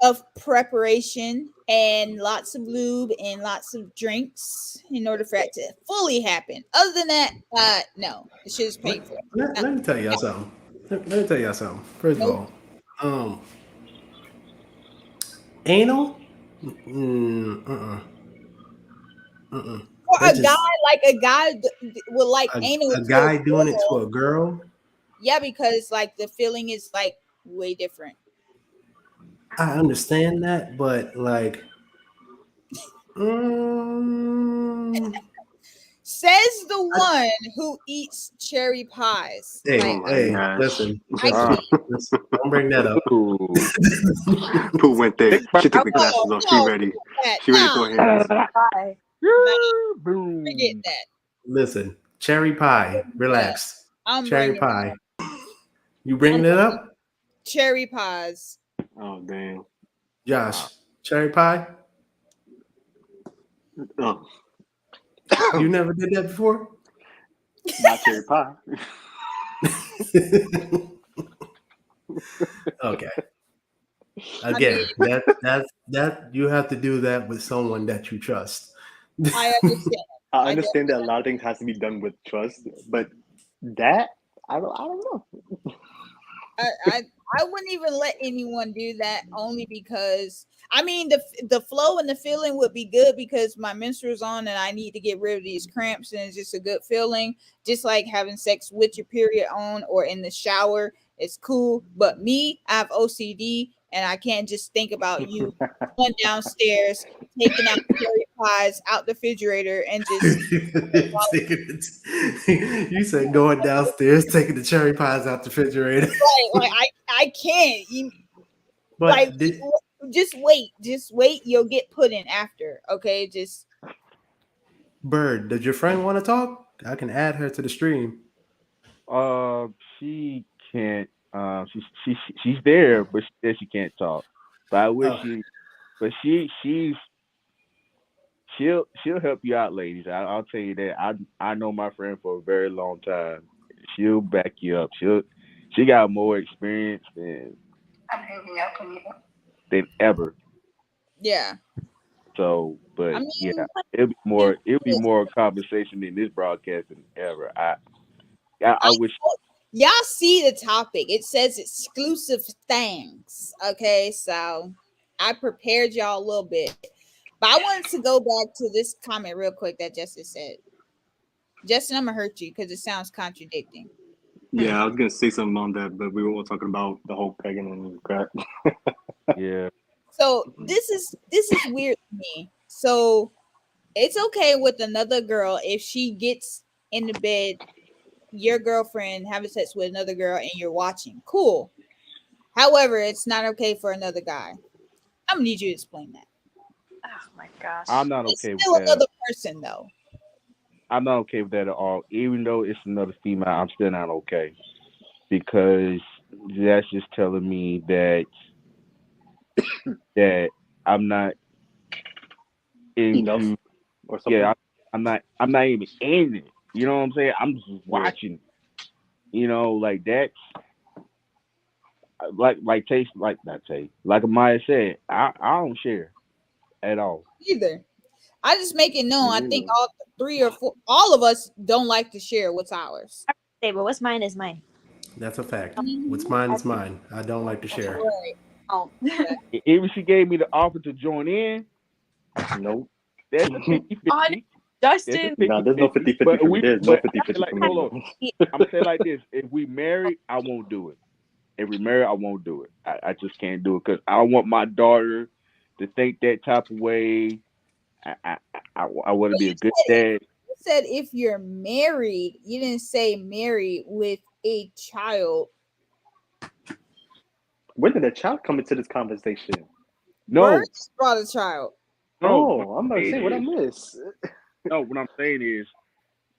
of preparation and lots of lube and lots of drinks in order for that to fully happen. Other than that, no, it should just let, painful. let, Not, let me tell y'all something. Let me tell y'all something. First of nope. all, um, anal, mm, uh-uh, uh-uh. For That a guy, just like a guy would like a, anal a to a guy doing it to girl, a girl. yeah, because like the feeling is like way different. I understand that, but like, mm, Says the I, one who eats cherry pies. Oh Like hey, my hey, gosh. listen, I Uh, listen, can't. listen. Don't bring that up. ooh. Pooh went Think there. about She I took the was No, glasses off. She no, ready. that She ready to nah, throw hands. bye. nah. Forget boom. that. Listen, cherry pie. Yeah, Relax. I'm Cherry bringing pie. You I'm bringing it bringing up, cherry pies. Oh dang. Josh? Wow. Cherry pie. Oh, You never did that before. not cherry pie. Okay. I mean, Again, that you have to do that with someone that you trust. I understand. I I understand that a definitely lot of things has to be done with trust, but that I don't know. I I wouldn't even let anyone do that only because I mean the flow and the feeling would be good because my menstrual's on and I need to get rid of these cramps and it's just a good feeling. Just like having sex with your period on or in the shower, it's cool. But me, I have OCD and I can't just think about you going downstairs, taking out cherry pies out the refrigerator and just You said going downstairs, taking the cherry pies out the refrigerator. like I can't. You like But did, just wait. You'll get put in after. Okay, just Bird, did your friend want to talk? I can add her to the stream. Uh, she can't. She's there, but she says she can't talk. But I wish Oh, she. But she'll help you out, ladies. I'll tell you that. I know my friend for a very long time. She'll back you up. She got more experience than ever. yeah. So, I but yeah, mean, it'll be more conversation in this broadcast than ever. I I wish. y'all see the topic. It says exclusive thangs. Okay, so I prepared y'all a little bit. But I wanted to go back to this comment real quick that Justin said. Justin, I'm gonna hurt you because it sounds contradicting. Yeah, I was gonna say something on that, but we were all talking about the whole pegging and crap. Yeah. So this is weird to me. So it's okay with another girl if she gets in the bed, your girlfriend having sex with another girl and you're watching. Cool. However, it's not okay for another guy. I'm gonna need you to explain that. Oh my gosh. I'm not It's okay with still that. another person though. I'm not okay with that at all. Even though it's another female, I'm still not okay because that's just telling me that I'm not Enough into. or Yeah, something. I'm not even in it. You know what I'm saying? I'm just Yeah. watching. You know, like that's like taste like not taste. Like Amaya said, I don't share at all. Either. I just make it known. Me I think neither. all three or four, all of us don't like to share what's ours. Say, but what's mine is mine. That's a fact. What's Mhm. mine I is mine. I don't like to share. Right. don't. Even if she gave me the offer to join in, Nope. that's a 50-50. That's a Justin. Nah, there's no 50-50. 50-50 for me. There's no But 50-50 like for me, hold on. bro. I'm saying like this: if we married, I won't do it. If we married, I won't do it. I just can't do it because I don't want my daughter to think that type of way. I want to But be you a good said dad. you said if you're married, you didn't say married with a child. When did a child come into this conversation? Bird No, just brought a child. no. What Oh, I'm I'm about to saying say what I is, miss. no. What I'm saying is,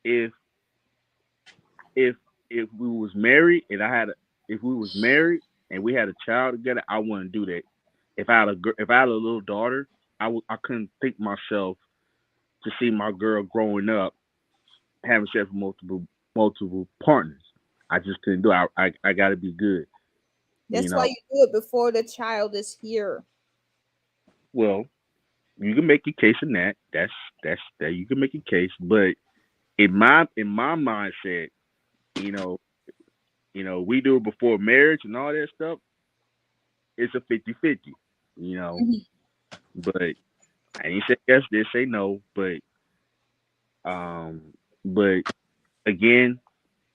if if if we was married and if we was married and we had a child together, I wouldn't do that. If I had a little daughter, I couldn't think myself to see my girl growing up having sex with multiple partners. I just couldn't do it. I got to be good. You That's why know. you do it before the child is here. Well, you can make a case in that. That you can make a case, but in my mindset, you know, we do it before marriage and all that stuff. It's a 50-50, you know. Mhm. But I ain't say yes, did say no, um, but again,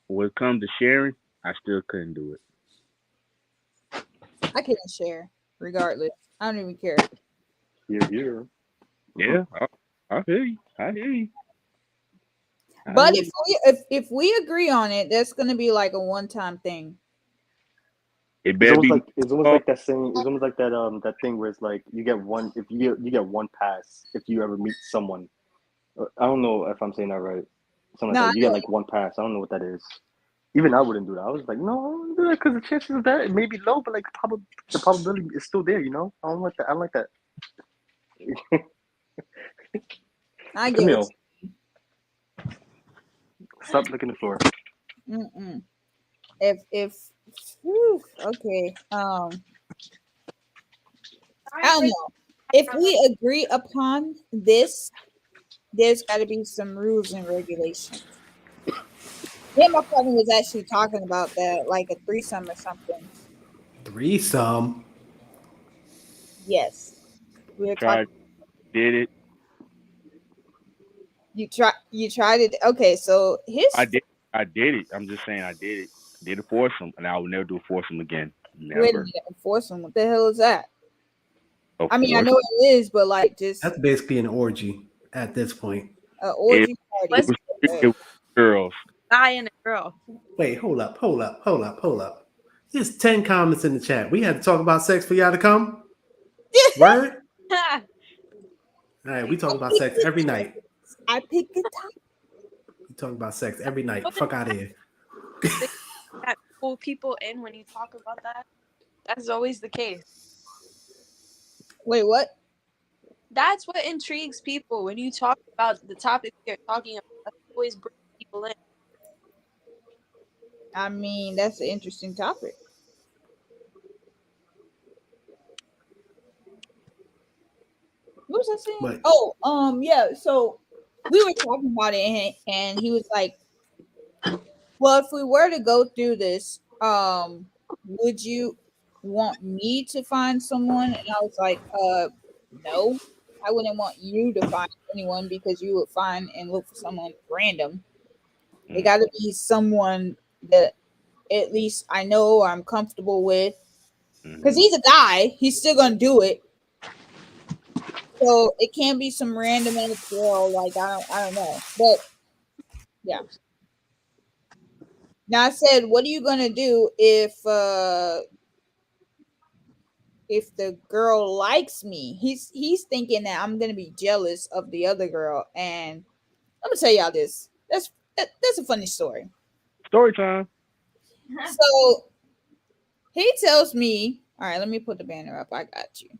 when it comes to sharing, I still couldn't do it. I can't share, regardless. I don't even care. Here. Yeah, I hear you. I hear you. I But hear if you. we agree on it, that's gonna be like a one time thing. It It's better almost be. like it's almost like that saying. It's almost like that thing where it's like you get one if you get one pass if you ever meet someone. I don't know if I'm saying that right. Something like No, I that. You get know. like one pass. I don't know what that is. Even I wouldn't do that. I was like, no, I wouldn't do that because the chances of that it may be low, but like the probability is still there. You know, I don't like that. I like that. I get what Camille, stop licking the floor. you. If whew, okay. I don't know. If we agree upon this, there's got to be some rules and regulations. Me and my partner was actually talking about that, like a threesome or something. Threesome. Yes, we were Tried, talking. did it. You tried it. Okay, so I his did. I did it. I'm just saying I did it. Did a foursome, and I will never do a foursome again. wait a Never. minute, foursome. What the hell is that? A I mean, I foursome. know it is, but like just That's basically an orgy at this point. an It, orgy it party. Was was Okay. it was girls. guy and a girl. Wait, hold up. There's 10 comments in the chat. We had to talk about sex for y'all to come? Word? All right, we talk about sex every night. I picked the top. We talk about sex every night. Fuck out of here. That pull people in when you talk about that. That's always the case. Wait, what? That's what intrigues people when you talk about the topic you're talking about. That's always bring people in. I mean, that's an interesting topic. What was I saying? But Oh, yeah. So we were talking about it, and he was like, "Well, if we were to go through this, would you want me to find someone?" And I was like, no, I wouldn't want you to find anyone because you would find and look for someone random. It got to be someone that at least I know or I'm comfortable with. Because he's a guy, he's still gonna do it. So it can't be some random ass girl. Like I don't know. But yeah. Now I said, what are you gonna do if the girl likes me? He's thinking that I'm gonna be jealous of the other girl. And I'm gonna tell y'all this. That's a funny story. Story time. So he tells me, all right, let me put the banner up. I got you.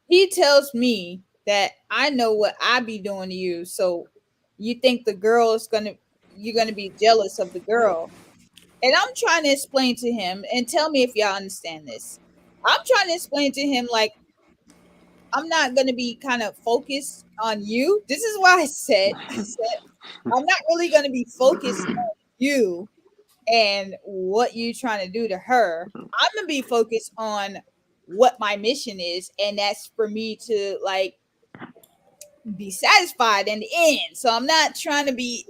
He tells me that I know what I be doing to you. So you think the girl is gonna you're gonna be jealous of the girl. And I'm trying to explain to him, and tell me if y'all understand this. I'm trying to explain to him like I'm not gonna be kind of focused on you. This is why I said I'm not really gonna be focused on you and what you trying to do to her. I'm gonna be focused on what my mission is, and that's for me to like be satisfied in the end. So I'm not trying to be.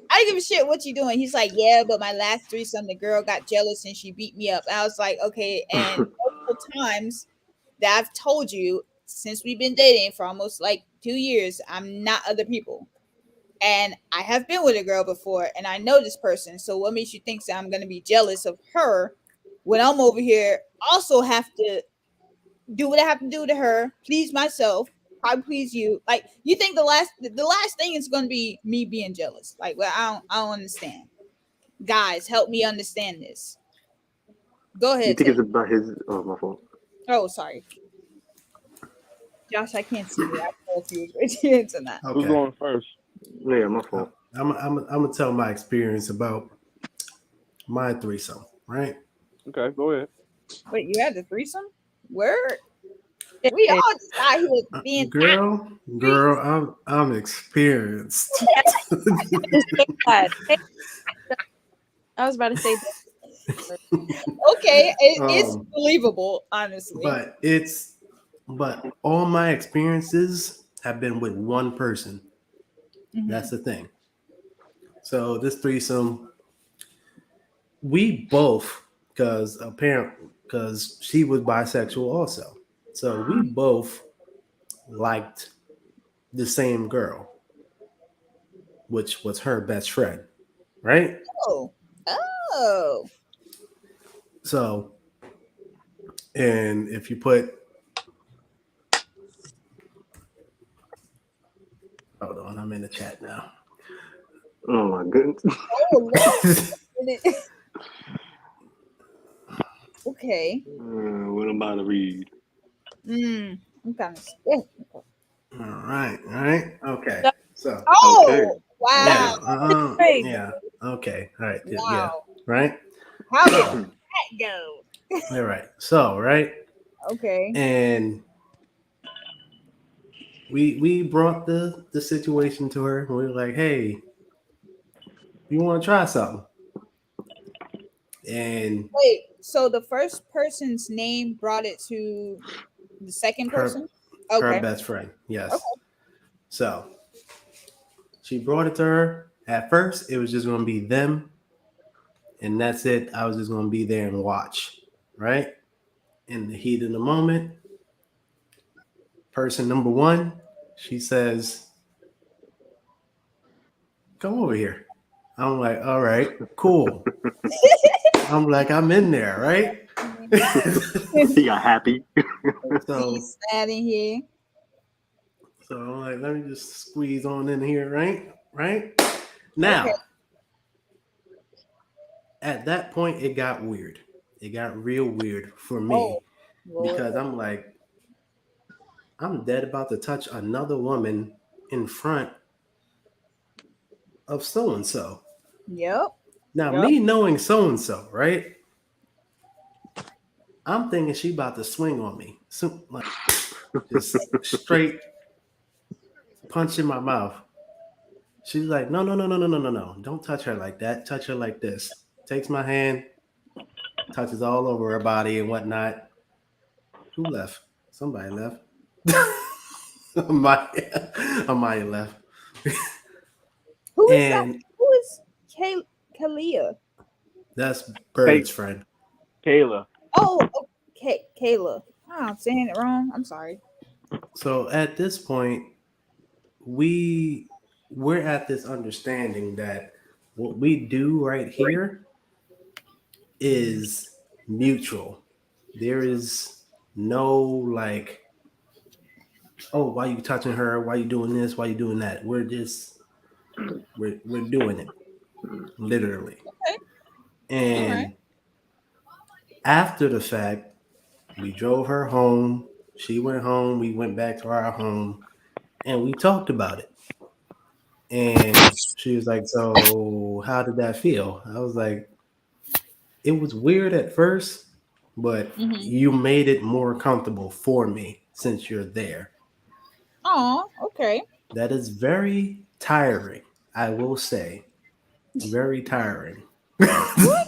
I don't give a shit what you doing. He's like, yeah, but my last threesome, the girl got jealous and she beat me up. I was like, okay, and multiple times that I've told you since we've been dating for almost like 2 years, I'm not other people. And I have been with a girl before and I know this person. So what makes you think that I'm gonna be jealous of her when I'm over here also have to do what I have to do to her, please myself, probably please you. Like you think the last thing is gonna be me being jealous. Like, well, I don't understand. Guys, help me understand this. Go You ahead, think Tay. it's about his? Oh, my fault. Oh, sorry. Josh, I can't see you. I don't know if you was ready to not. Who's okay, going first? Yeah, my fault. I'm gonna tell my experience about my threesome, right? Okay, go ahead. Wait, you had the threesome? Where we all just out here being Girl, I'm experienced. Just say that. I was about to say that. okay. It's um, believable, honestly. but all my experiences have been with one person. That's Mm-hmm. the thing. So this threesome, we both, because she was bisexual also. So we both liked the same girl, which was her best friend, right? Oh, oh, So, and if you put, hold on, I'm in the chat now. Oh my goodness. oh, Lord. Okay. What I'm about to read. I'm kind of scared. All right, okay. So, Okay. Oh, wow, yeah, Great. yeah, okay, all right, yeah, wow. right. How did So, that go? all right, so right, Okay. and we brought the situation to her. We were like, hey, you want to try something? And Wait, so the first person's name brought it to the second her person? her Okay. best friend, Okay. yes. So she brought it to her. At first, it was just going to be them, and that's it. I was just going to be there and watch, right? In the heat of the moment, person number one, she says, come over here. I'm like, all right, cool. I'm like, I'm in there, right? He got happy. so He's sad in here. so I'm like, let me just squeeze on in here, right? Right? Okay. Now, at that point, it got weird. It got real weird for Oh, me Lord. because I'm like, I'm dead about to touch another woman in front of so and so. Yep. Now, Yep. me knowing so and so, right? I'm thinking she about to swing on me, so, like just straight punch in my mouth. She's like, no, no, no, no, no, no, no, no. Don't touch her like that. Touch her like this. Takes my hand, touches all over her body and whatnot. Who left? Somebody left. Amaya, Amaya left. Who is that? And Who is Kalia? that's Hey, Bird's friend. Kayla. Oh, okay, Kayla. Oh, I'm saying it wrong. I'm sorry. So at this point, we we're at this understanding that what we do right here is mutual. There is no like, oh, why you touching her? Why you doing this? Why you doing that? We're doing it literally. Okay, all right. And after the fact, we drove her home. She went home. We went back to our home, and we talked about it. And she was like, "So, how did that feel?" I was like, "It was weird at first, but Mm-hmm. you made it more comfortable for me since you're there." Oh, okay. That is very tiring, I will say. Very tiring. What?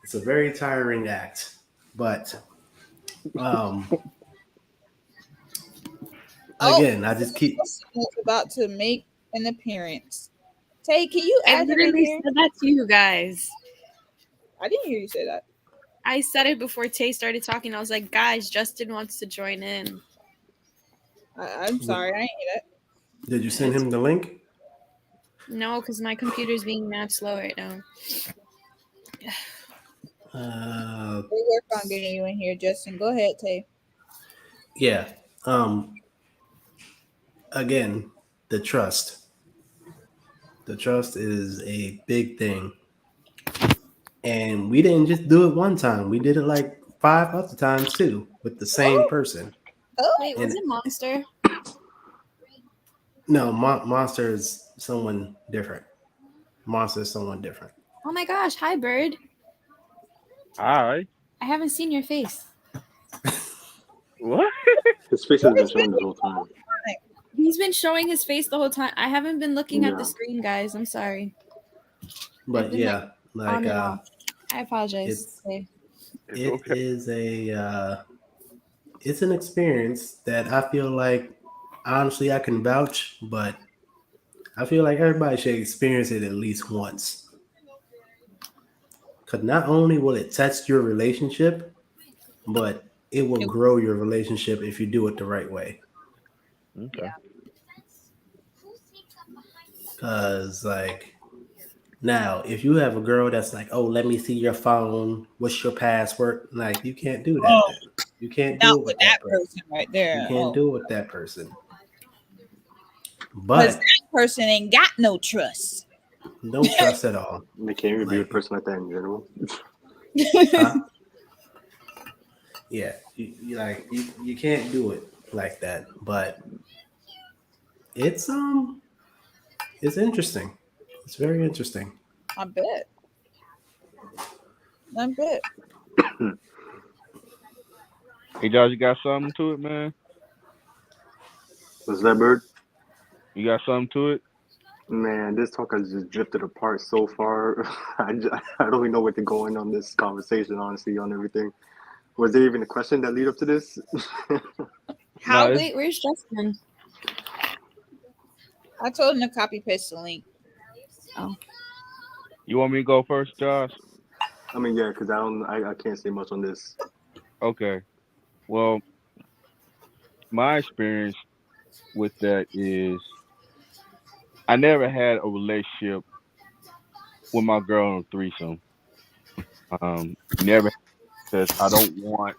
It's a very tiring act. But um Oh, again, I just keep is about to make an appearance. Tay, can you I add him in literally here? said that to you guys. I didn't hear you say that. I said it before Tay started talking. I was like, guys, Justin wants to join in. I'm sorry, I didn't hear did you send It's, him the link? no, because my computer's being mad slow right now. Uh that. We'll work on getting you in here, Justin. Go ahead, Tay. yeah. Um again, the trust. The trust is a big thing. And we didn't just do it one time. We did it like five other times too with the same Oh, person. oh. Wait, was And it Monster? no, Monster is someone different. Monster is someone different. Oh my gosh, hi, Bird. Hi. I haven't seen your face. What? His face has been It's been showing this whole time. time. He's been showing his face the whole time. I haven't been looking at the Yeah. screen, guys. I'm sorry. I've But been like yeah, on like and off. I apologize. it's Okay. It's it okay. is a it's an experience that I feel like honestly I can vouch, but I feel like everybody should experience it at least once. Cause not only will it test your relationship, but it will Nope. grow your relationship if you do it the right way. Okay. Yeah. Cause like now, if you have a girl that's like, "Oh, let me see your phone. What's your password?" Like, you can't do that. Oh, Then you can't not do it with with that that person. person right You there. can't Oh, do it with that person. because But that person ain't got no trust. no trust at all. They can't even be with a Like, person like that in general. huh? Yeah, you can't do it like that. But it's it's interesting. It's very interesting. I bet. I bet. Hey, Josh, you got something to it, man? Was that bird? You got something to it? Man, this talk has just drifted apart so far. I don't even know where to go in on this conversation, honestly, on everything. Was there even a question that lead up to this? No, How? it's Wait, where's Justin? I told him to copy paste the link. Oh. you want me to go first, Josh? I mean, yeah, because I can't say much on this. Okay. Well, my experience with that is I never had a relationship with my girl on a threesome. Never because I don't want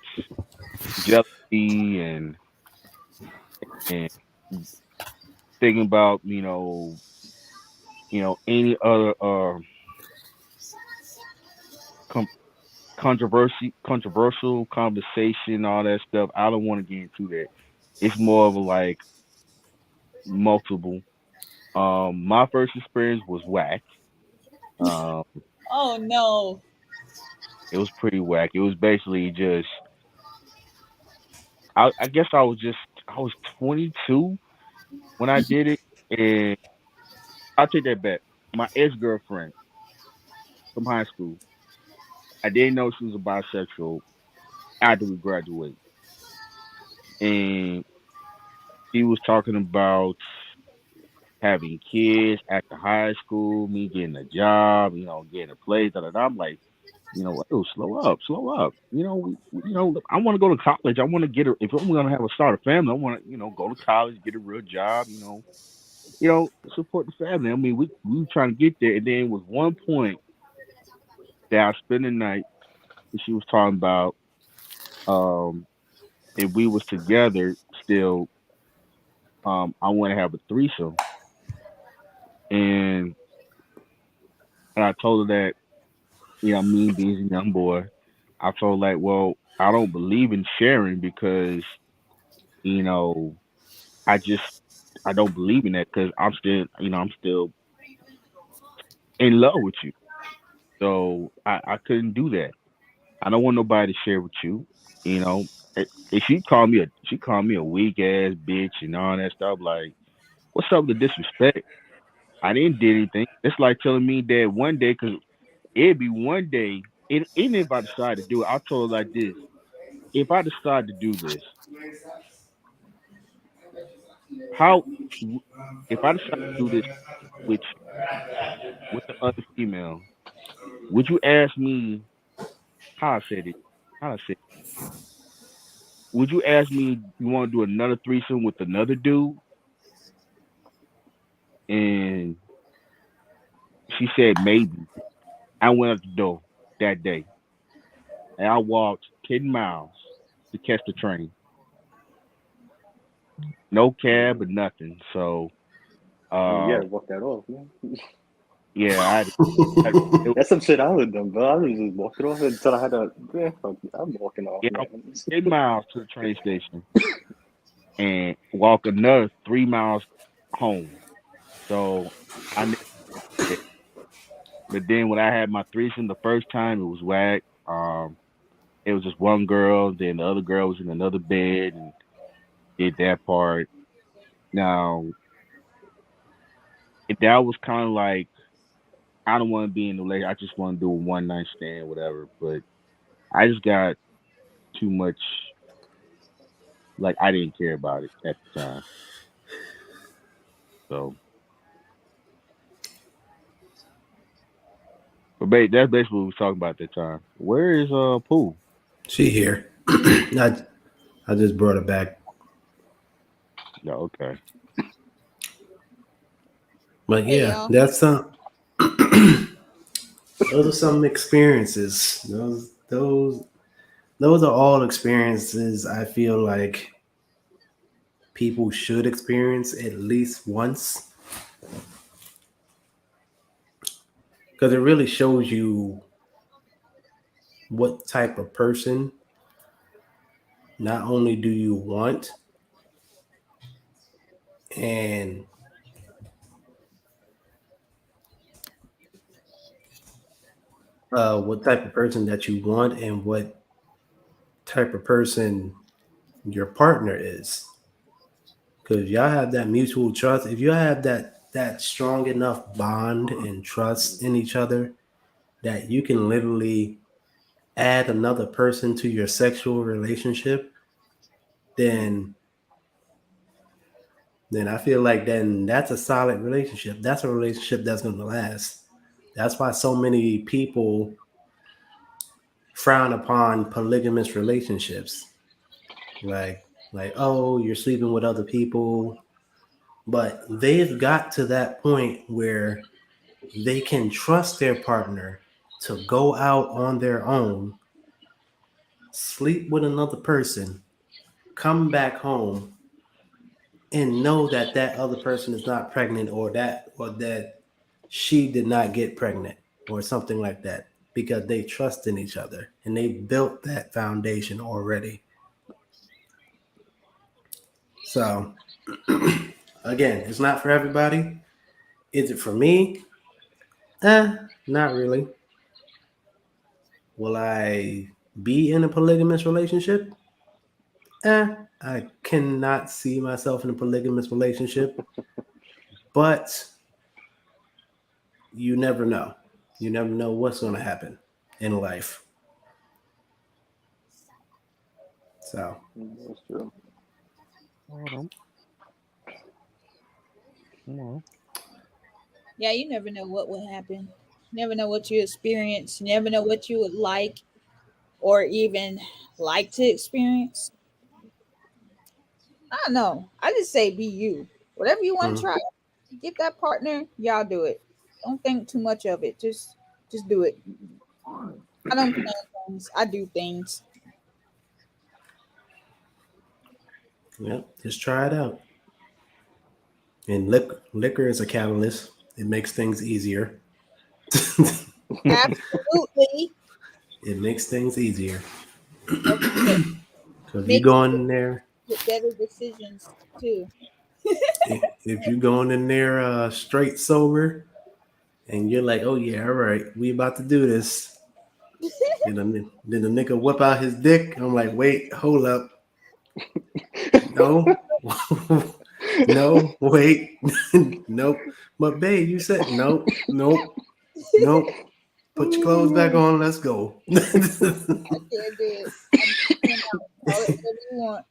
jealousy and thinking about any other com- controversial conversation, all that stuff. I don't want to get into that. It's more of a like multiple. My first experience was whack. Um, Oh no. it was pretty whack. It was basically just I guess I was just I was 22 when I did it, and I'll take that back. My ex girlfriend from high school, I didn't know she was a bisexual after we graduated, and she was talking about having kids after high school, me getting a job, getting a place. Da, da, da. I'm like, oh, slow up, slow up. I want to go to college. I want to get a. If I'm gonna have a start a family, I want to, go to college, get a real job. Support the family. I mean, we were trying to get there, and then it was one point that I spent the night, and she was talking about, um, if we was together still, I want to have a threesome, and I told her that, me being a young boy, I told like, well, I don't believe in sharing because, you know, I just I don't believe in that because I'm still in love with you. So I couldn't do that. I don't want nobody to share with you. You know, and she called me a weak ass bitch and all that stuff. Like, what's up with the disrespect? I didn't did anything. It's like telling me that one day, cause it'd be one day. Even if I decide to do it, I told her like this: if I decide to do this, how if I decide to do this with with the other female, would you ask me how I said it? How I said it? Would you ask me you want to do another threesome with another dude? And she said maybe. I went out the door that day and I walked 10 miles to catch the train. No cab or nothing. So I mean, yeah, uh walk that off, man. yeah, I it, That's some shit I would have done, bro. I would have just walked it off until I had to. Man, fuck it. I'm walking off, yeah, I man. walked 10 miles to the train station and walk another 3 miles home. So I never did that. But then when I had my threesome the first time, it was whack. It was just one girl, then the other girl was in another bed and did that part. Now that was kind of like I don't want to be in the relationship. I just want to do a one night stand, whatever. But I just got too much. Like I didn't care about it at the time. So, but that's basically what we was talking about at that time. Where is Pooh? She here. I just brought her back. Yeah, okay. But Hey yeah, y'all. that's those are some experiences. Those are all experiences I feel like people should experience at least once because it really shows you what type of person not only do you want and what type of person that you want and what type of person your partner is. Because y'all have that mutual trust. If you have that strong enough bond and trust in each other that you can literally add another person to your sexual relationship, then then I feel like then that's a solid relationship. That's a relationship that's going to last. That's why so many people frown upon polygamous relationships. Like oh, you're sleeping with other people, but they've got to that point where they can trust their partner to go out on their own, sleep with another person, come back home and know that that other person is not pregnant or that she did not get pregnant or something like that because they trust in each other and they built that foundation already. So again, it's not for everybody. Is it for me? Not really. Will I be in a polygamous relationship? I cannot see myself in a polygamous relationship, but you never know. You never know what's going to happen in life. So, That's true. Hold on. Yeah, you never know what will happen. You never know what you experience. You never know what you would like or even like to experience. I don't know. I just say be you. Whatever you want to mm, try. Get that partner, y'all do it. Don't think too much of it. Just do it. I don't plan things. I do things. yeah, just try it out. And liquor is a catalyst. It makes things easier. Absolutely. It makes things easier. Help you Because you make go in there, better decisions too. if you going in there straight sober, and you're like, oh yeah, all right, we about to do this. Then the nigga whip out his dick. I'm like, wait, hold up, no, no, wait, nope. But babe, you said nope, nope, nope. Put your clothes back on. Let's go. I can't do it. I'm picking out. Call it whatever you want.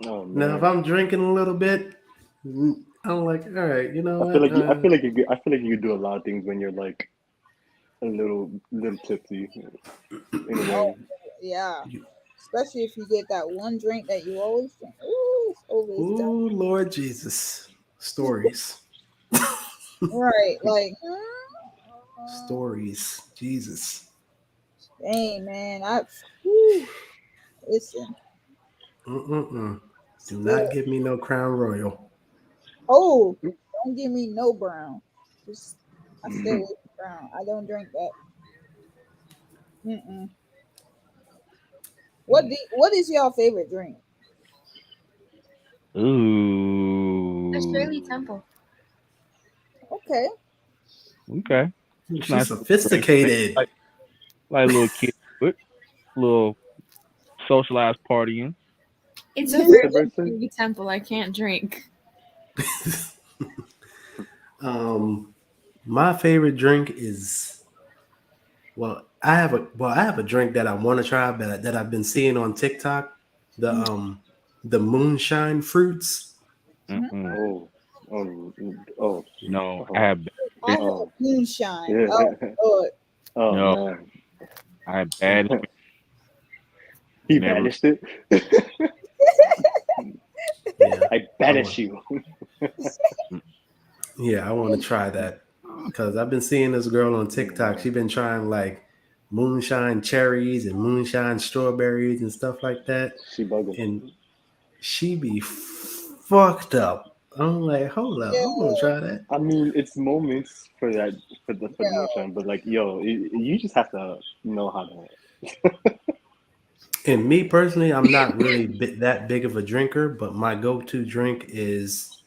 Oh Now, if man. I'm drinking a little bit, I'm like, all right, you know I feel what? like I feel like you could do a lot of things when you're like a little tipsy in a Oh way. yeah. You, Especially if you get that one drink that you always drink. Ooh, it's over. It's done. oh Lord Jesus, stories, Right. Like, stories, Jesus. dang man. Whew, listen. Mm-mm-mm. Do not Still. give me no Crown Royal. Oh, don't give me no brown. Just I stay away from brown. I don't drink that. Mm-mm. What is your favorite drink? A Ooh. Shirley Temple. Okay. Okay. Ooh, It's she's nice. Drink. sophisticated. Like a little kid, but little socialized partying. It's a What's the virgin birthday? Shirley Temple. I can't drink. Um, my favorite drink is I have a drink that I want to try, but that I've been seeing on TikTok. The the moonshine fruits. Mm-mm. Oh, oh, No, I oh, have I bad, have oh, moonshine. yeah. Oh Lord. Oh no, man, I have bad experience. he Never. banished it. Yeah, I I want. banish you. Yeah, I want to try that because I've been seeing this girl on TikTok. Yeah, She's been trying like moonshine cherries and moonshine strawberries and stuff like that, she bugging. and she be fucked up. I'm like, hold up, Yeah, I'm gonna try that. I mean, it's moments for that for the yeah. moonshine, but like, yo, you just have to know how to. And me personally, I'm not really that big of a drinker, but my go-to drink is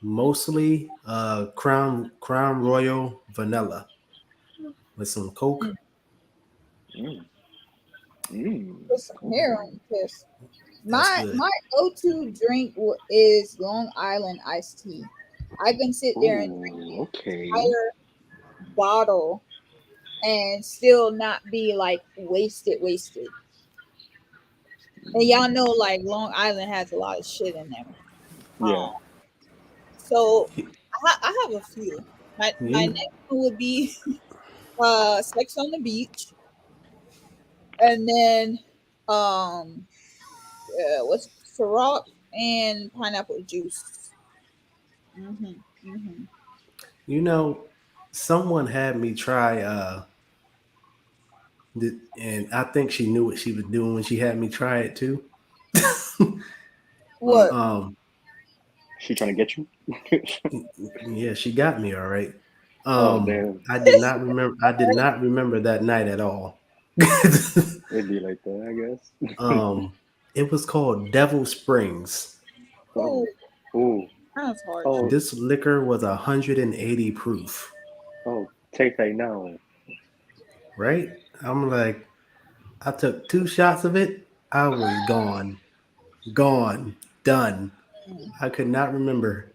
mostly Crown Royal vanilla with some Coke. Mm. Mm, mm, Put some hair okay. on the piss. That's My good. my go-to drink is Long Island iced tea. I can sit there and drink Ooh, an okay. entire bottle and still not be like wasted. And y'all know like Long Island has a lot of shit in there. Yeah. So I have a few. My You, next one would be Sex on the Beach, and then what's Ciroc and pineapple juice. Mhm. Mhm. you know, someone had me try and I think she knew what she was doing when she had me try it too. Mm. What? um, She trying to get you? yeah, she got me all right. Oh damn. I did not remember. I did not remember that night at all. It'd be like that, I guess. um, it was called Devil Springs. Oh, Oh. Oh. sounds harsh. Oh. This liquor was 180 proof, Oh. Take that now. right? I'm like, I took two shots of it. I was gone. Gone. Done. I could not remember.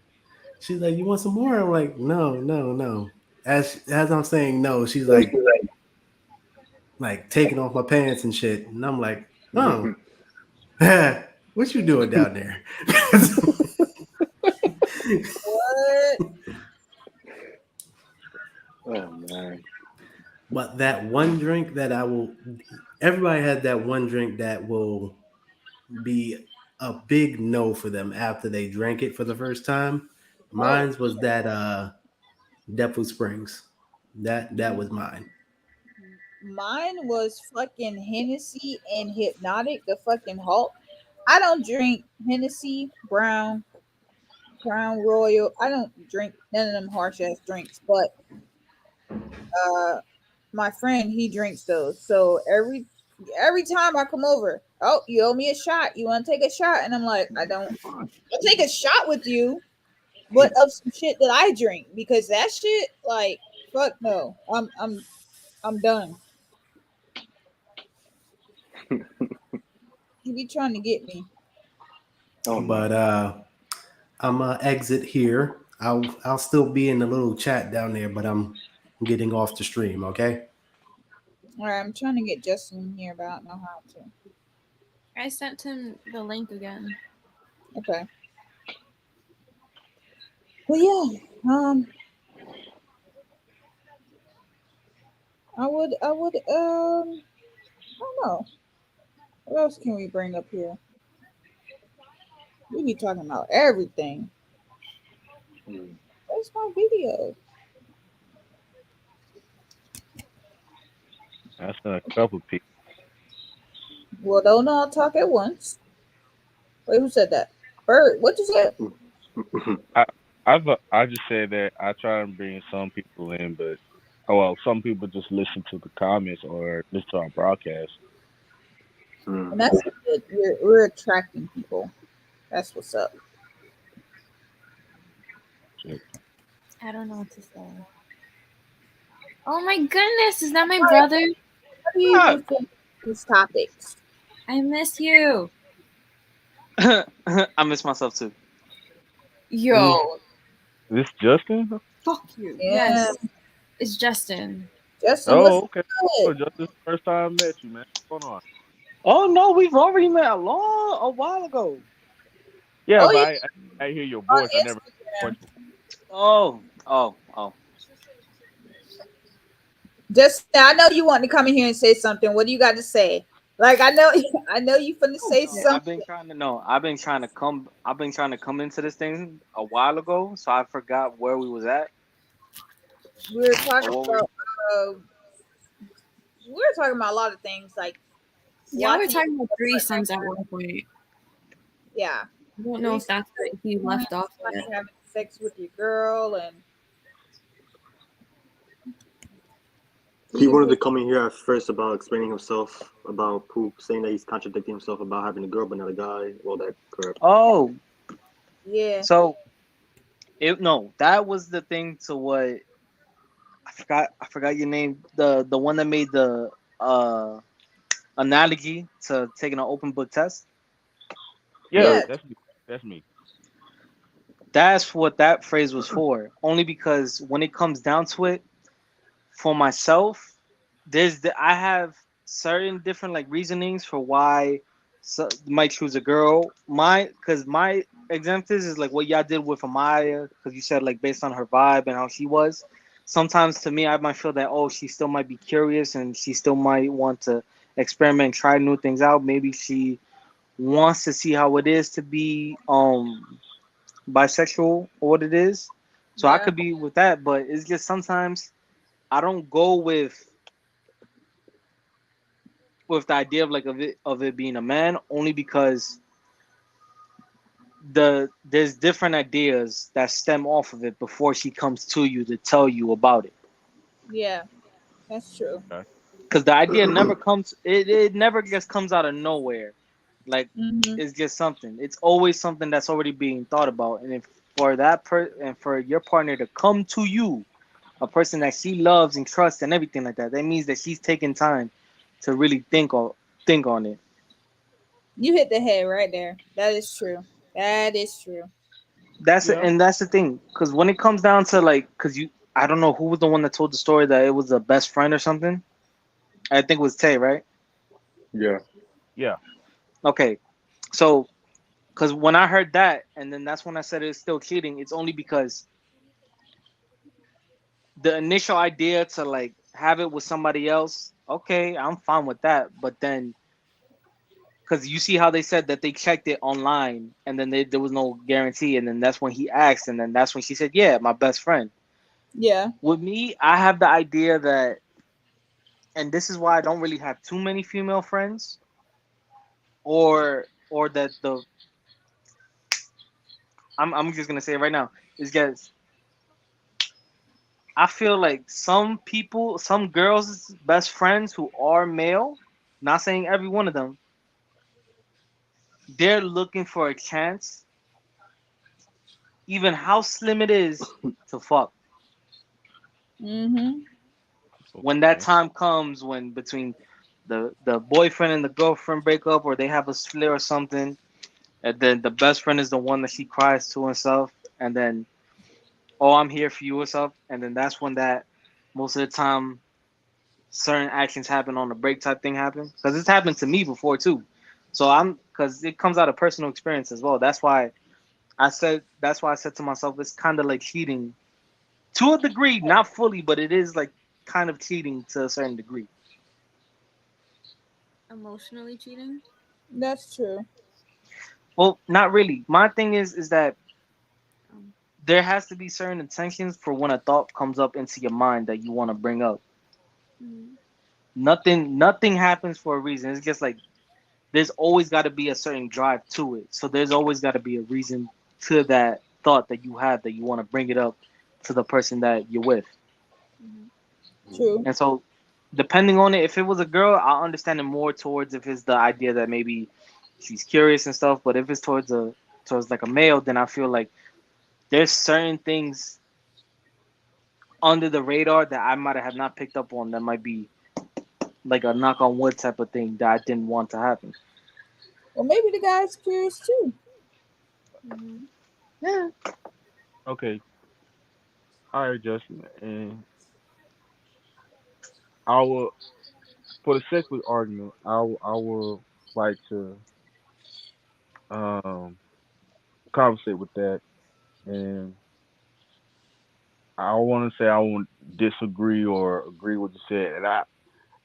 She's like, "You want some more?" I'm like, "No, no, no." As I'm saying no, she's like taking off my pants and shit, and I'm like, "Oh, what you doing down there?" What? Oh man. But that one drink that I will, everybody has that one drink that will be a big no for them after they drank it for the first time. Oh, Mine's was that Deadpool Springs. That was mine. mine was fucking Hennessy and Hypnotic, the fucking Hulk. I don't drink Hennessy, Crown Royal. I don't drink none of them harsh ass drinks, but uh my friend he drinks those. So every time I come over, oh, you owe me a shot. You want to take a shot? And I'm like, I don't. I'll take a shot with you, but of some shit that I drink because that shit, like, fuck no. I'm done. He be trying to get me. Oh my. But I'm exit here. I'll still be in the little chat down there, but I'm getting off the stream. Okay. All right, I'm trying to get Justin in here, but I don't know how to. I sent him the link again. Okay. Well, yeah. I don't know. What else can we bring up here? We be talking about everything. Where's my video? I seen a couple people. Well, don't all talk at once. Wait, who said that? Bird, what you said? I I just said that I try and bring some people in, but some people just listen to the comments or listen to our broadcast. And that's good. We're attracting people. That's what's up. Shit. I don't know what to say. Oh my goodness, is that my All right, brother? how do you move to these topics? I miss you. I miss myself too. Yo, This Justin? fuck you. Yeah, Yes, it's Justin. Justin, what's Oh, okay. Oh, good? just this first time I met you, man. What's going on? Oh no, we've already met a while ago. Yeah, Oh but yeah, I hear your on voice. I never heard Instagram. your voice Oh. Justin, I know you want to come in here and say something. What do you got to say? Like I know, I know you finna say No, something. I've been trying to come into this thing a while ago, so I forgot where we was at We were or talking what we. about, uh, we were talking about a lot of things like Y'all were watching. talking about threesomes at one point. Yeah, I don't know if threesomes, that's what he left off like at. having sex with your girl, and He he wanted was to come in here at first about explaining himself about poop, saying that he's contradicting himself about having a girl but not a guy. Well, that crap. Oh, yeah, so that was the thing to what I forgot your name. The one that made the uh analogy to taking an open book test. Yeah, yeah, Right. that's me. That's what that phrase was for. Only because when it comes down to it, for myself, I have certain different like reasonings for why might choose a girl. My exemptions is like what y'all did with Amaya, because you said like based on her vibe and how she was. Sometimes to me, I might feel that she still might be curious and she still might want to experiment, try new things out. Maybe she wants to see how it is to be bisexual or what it is. So I yeah, could be with that, but it's just sometimes I don't go with the idea of like of it being a man only because there's different ideas that stem off of it before she comes to you to tell you about it. yeah. That's true. Okay. Because the idea never comes it never just comes out of nowhere. Like Hmm. it's just something. It's always something that's already being thought about. And if for and for your partner to come to you, a person that she loves and trusts and everything like that, that means that she's taking time to really think on it. You hit the head right there. That is true. That is true. That's it, Yeah. and that's the thing. Because when it comes down to like, because I don't know who was the one that told the story that it was a best friend or something. I think it was Tay, right? Yeah. Yeah. Okay, so because when I heard that, and then that's when I said it's still cheating. It's only because the initial idea to like have it with somebody else. Okay, I'm fine with that, but then because you see how they said that they checked it online, and then there was no guarantee, and then that's when he asked, and then that's when she said, "Yeah, my best friend." Yeah. With me, I have the idea that, and this is why I don't really have too many female friends, or that the I'm just gonna say it right now is because I feel like some people, some girls' best friends who are male, not saying every one of them, they're looking for a chance, even how slim it is, to fuck. Mm-hmm. When that Okay. time comes, when between the boyfriend and the girlfriend break up, or they have a split or something, and then the best friend is the one that she cries to and stuff, and then oh, I'm here for you or stuff, and then that's when that most of the time certain actions happen on the break type thing happen, because it's happened to me before too. So I'm, because it comes out of personal experience as well. That's why I said to myself, it's kind of like cheating to a degree, not fully, but it is like kind of cheating to a certain degree. Emotionally cheating. That's true. Well, not really. My thing is that Um, there has to be certain intentions for when a thought comes up into your mind that you want to bring up. mm, Nothing happens for a reason. It's just like there's always got to be a certain drive to it. So there's always got to be a reason to that thought that you have that you want to bring it up to the person that you're with. mhm, True. And so, depending on it, if it was a girl, I'll understand it more towards if it's the idea that maybe she's curious and stuff. But if it's towards like a male, then I feel like there's certain things under the radar that I might have not picked up on that might be like a knock on wood type of thing that I didn't want to happen. Well, maybe the guy's curious too. mhm. Yeah. Okay. All right, Justin. And I will, for the sake of the argument, I will like to um conversate with that, and I want to say I won't disagree or agree with what you said,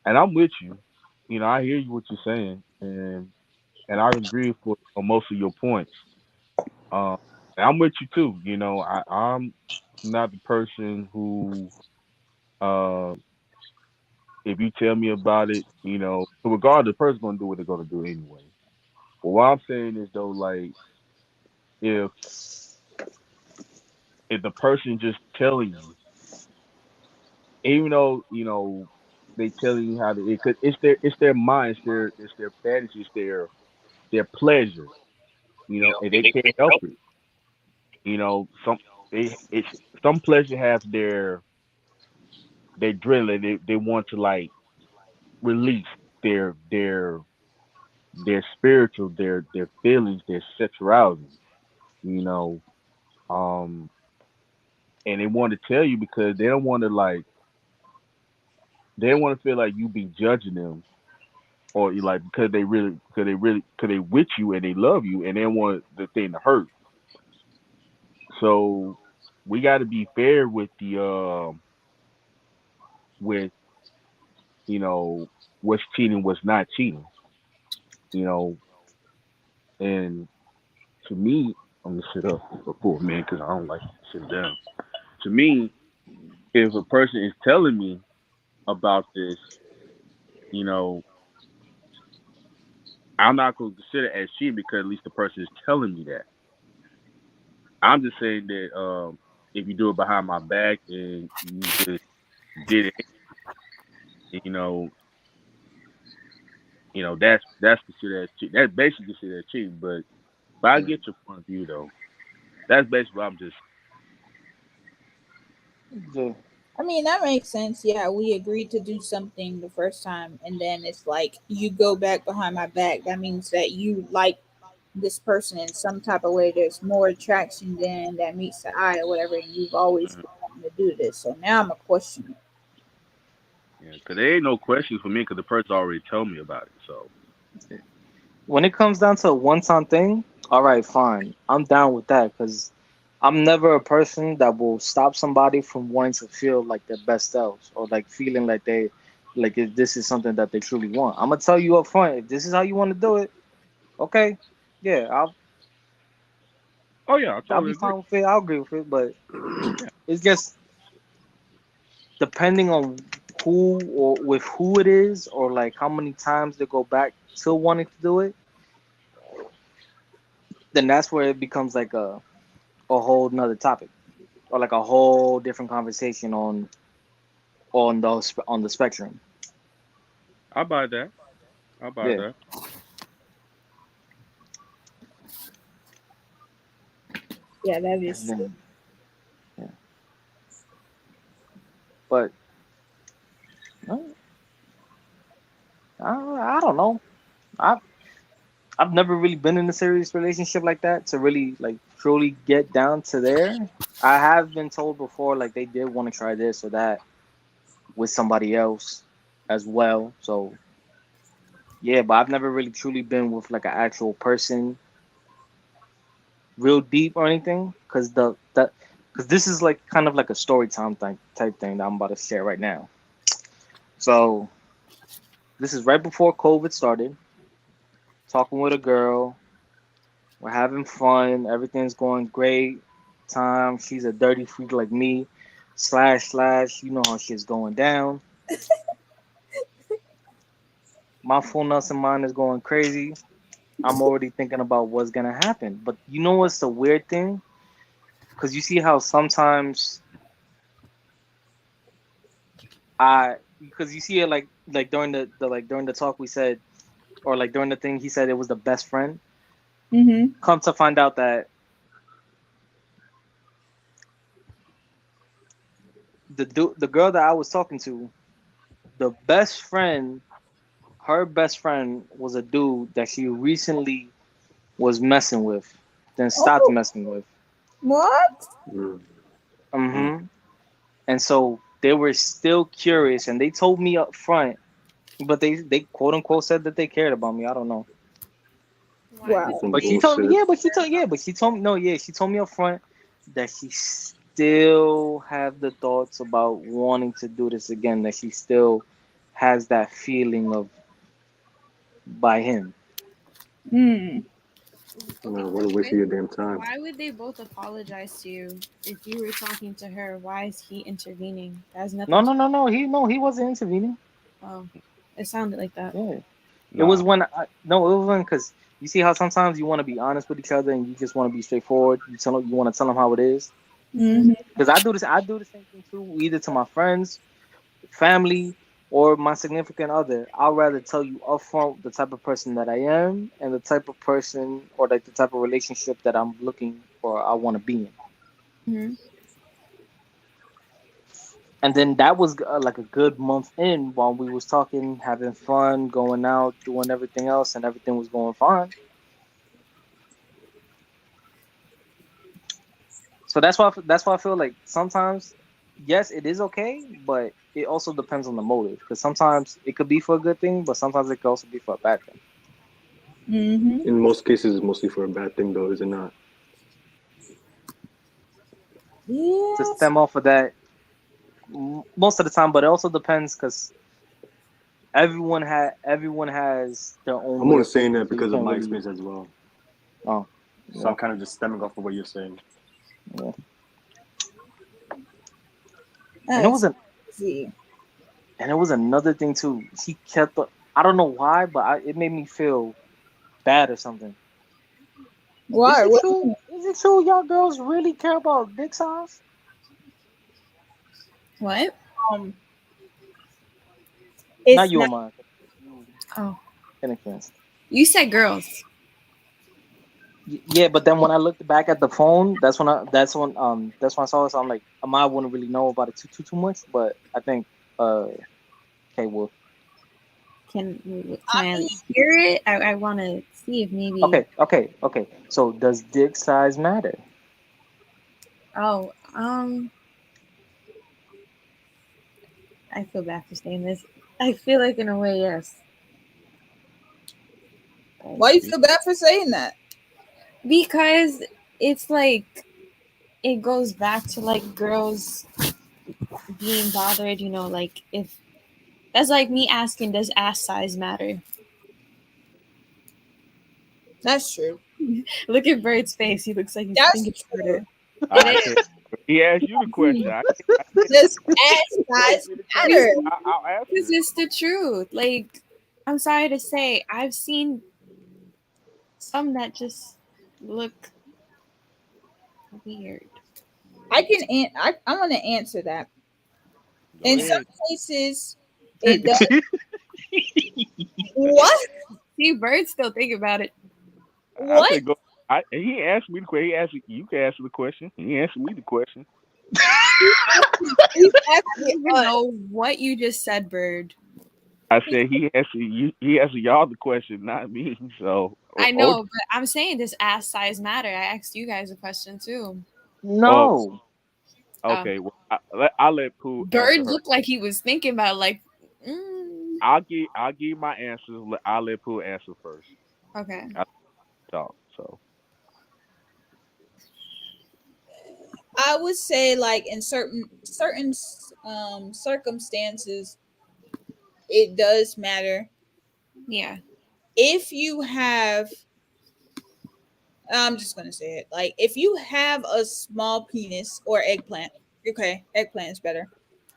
and I'm with you. You know, I hear you what you're saying, and I agree with on most of your points. Um, and I'm with you too. You know, I'm not the person who, uh, if you tell me about it, you know, regardless, the person's gonna do what they're gonna do anyway. But what I'm saying is though, like, if if the person just telling you, even though they telling you how to, cause it's their mind, it's their fantasy, it's their pleasure, and they can't help it. Some some pleasure has their adrenaline. They want to like release their spiritual, their feelings, their sexuality, you know, um, and they want to tell you because they don't want to like they don't want to feel like you be judging them or you like because they with you and they love you and they don't want the thing to hurt. So we got to be fair with the with you know what's cheating, what's not cheating, you know. And to me, I'm gonna sit up for a minute because I don't like sitting down. To me, if a person is telling me about this, you know, I'm not going to consider it as cheating because at least the person is telling me that. I'm just saying that if you do it behind my back and you just did it, you know, that's considered as cheating. That's basically considered as cheating. But I get your point of view though. That's basically what I'm just. Yeah. I mean, that makes sense. Yeah, we agreed to do something the first time, and then it's like you go back behind my back. That means that you like this person in some type of way. There's more attraction than that meets the eye or whatever, and you've always Mm. been wanting to do this. So now I'm a question it. Yeah, because there ain't no questions for me because the person already told me about it. So When it comes down to a one-time thing, all right, fine, I'm down with that because I'm never a person that will stop somebody from wanting to feel like their best selves or like feeling like they, like if this is something that they truly want. I'm gonna tell you up front, if this is how you want to do it, okay, yeah, oh yeah, I I'll totally be agree. fine with it. I'll agree with it, but Yeah. it's just depending on who or with who it is or like how many times they go back to wanting to do it, then that's where it becomes like a whole nother topic or like a whole different conversation on the spectrum. I buy that. I buy Yeah. that. Yeah, that And is true. then, yeah. But uh, I don't know. I've I've never really been in a serious relationship like that to really like truly get down to there. I have been told before like they did want to try this or that with somebody else as well. So yeah, but I've never really truly been with like an actual person real deep or anything because because this is like kind of like a story time type thing that I'm about to share right now. So this is right before COVID started. Talking with a girl, we're having fun, everything's going great. Time, she's a dirty freak like me. Slash slash, you know how shit's going down. My full nuts and mine is going crazy. I'm already thinking about what's gonna happen. But you know what's the weird thing? Because you see how sometimes because you see it like during the like during the talk we said or like during the thing he said it was the best friend. Mm-hmm. Come to find out that the girl that I was talking to, the best friend, her best friend was a dude that she recently was messing with, then stopped Oh, messing with. what? Mm. Mm. Mm-hmm. And so they were still curious, and they told me up front, but they quote unquote said that they cared about me. I don't know. Why would Wow. Some But they? she told me, bullshit. yeah, but she told me, no, yeah, she told me up front that she still have the thoughts about wanting to do this again, that she still has that feeling of by him. Hmm. Okay, No, what a waste of anyways, your damn time. why would they both apologize to you if you were talking to her? Why is he intervening? That has No, nothing to. no, no, no. He wasn't intervening. Oh, it sounded like that. Yeah, it was Nah. when no, it was when because you see how sometimes you want to be honest with each other and you just want to be straightforward. You want to tell them how it is. Mm-hmm. Mm-hmm. Because I do this, I do the same thing too, either to my friends, family, or my significant other. I'd rather tell you upfront the type of person that I am and the type of person or like the type of relationship that I'm looking or I want to be in. Mm-hmm. And then that was like a good month in while we was talking, having fun, going out, doing everything else, and everything was going fine. So that's why I feel like sometimes, yes, it is okay, but it also depends on the motive because sometimes it could be for a good thing, but sometimes it could also be for a bad thing. Mm-hmm. In most cases, it's mostly for a bad thing, though, is it not? To Yes. stem off of that, most of the time, but it also depends because everyone has their own I'm way only of saying thinking, that so you because of can't my really. experience as well. Oh, So yeah, I'm kind of just stemming off of what you're saying. yeah. And it That's was a crazy. and it was another thing too. He kept. I don't know why, but it made me feel bad or something. Is Why? it What? true? Is it true y'all girls really care about dick size? What? Um, Not it's you, not. Amon. 'Cause, you, Oh, in a sense. you said girls. Yeah, but then when I looked back at the phone, that's when I saw it. So I'm like, I wouldn't really know about it too much. But I think uh, okay, well, Can I I mean, hear it? I want to see if maybe. okay. So does dick size matter? Oh, I feel bad for saying this. I feel like in a way, yes. why you feel bad for saying that? Because it's like it goes back to like girls being bothered, like if that's like me asking, does ass size matter? That's true. Look at Bird's face. He looks like he's That's thinking about true. it. It I is. can't. He asked you the question. I can't. Does ass You asked size me the matter? question. I'll Because answer it. it's the truth. Like, I'm sorry to say, I've seen some that just look weird. I want to answer that. Go In some ahead. cases, it does. What? See, Bird still think about it. I What? said go. He asked me the question. He asked you can answer the question. He answered me the question. He's I asking don't even us. know what you just said, Bird. I said he answered you. He answered y'all the question, not me. So I oh know, but I'm saying does ass size matter? I asked you guys a question too. oh No. Um, okay. Well, I'll let Pooh answer Bird her. looked like he was thinking about like, mm, I'll give my answers. I'll let Pooh answer first. okay. I talk. So I would say like in certain circumstances, it does matter. Yeah. If you have, I'm just gonna say it. Like if you have a small penis or eggplant, okay, eggplant is better.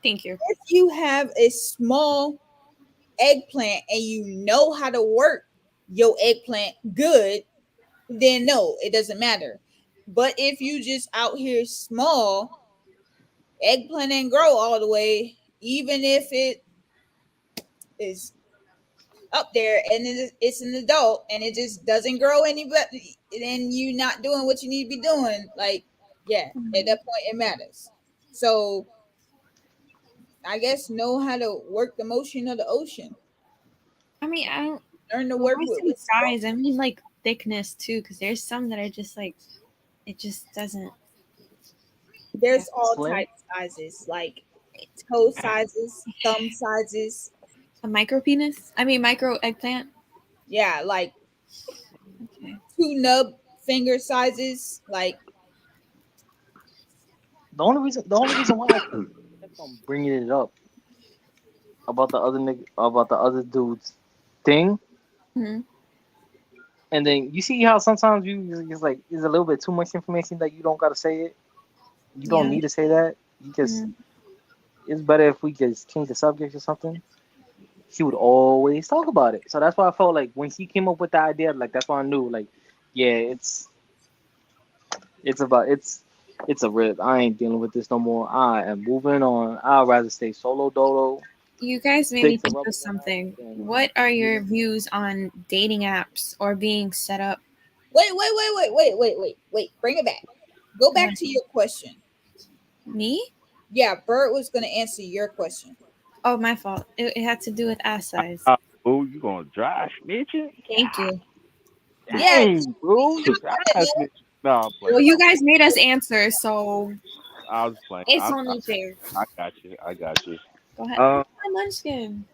Thank you. If you have a small eggplant and you know how to work your eggplant good, then no, it doesn't matter. But if you just out here small, eggplant ain't grow all the way, even if it is up there and it's an adult and it just doesn't grow any better, then you not doing what you need to be doing. Like, yeah, at that point it matters. So I guess know how to work the motion of the ocean. I mean, I don't. Learn to When work I with say small. size, I mean like thickness too, because there's some that are just like it just doesn't. Yeah. There's all Slim. types sizes, like toe sizes, thumb sizes. A micro penis? I mean, micro eggplant? Yeah, like Okay. two nub finger sizes. Like, The only reason why I kept on bringing it up about the other dude's thing, Hmm. and then you see how sometimes it's like there's a little bit too much information that you don't gotta say it. You don't Yeah. need to say that. You just Hmm. it's better if we just change the subject or something. He would always talk about it. So that's why I felt like when he came up with the idea, like that's why I knew, like, yeah, it's about it's a rip. I ain't dealing with this no more. I am moving on. I'd rather stay solo dolo, You guys made me stick to think of rubbing ass something. than What are your yeah. views on dating apps or being set up? wait. Bring it back. Go back What? to your question. Me? Yeah, Bert was gonna answer your question. Oh, my fault. It had to do with ass size. oh, you gonna dry snitching? Thank you. Yeah, Dang, bro, you dry gotta know. snitching. No, I'm Well, playing. you guys made us answer, so I was playing. it's only fair. I got you. I got you. Go ahead. Um, My munchkin.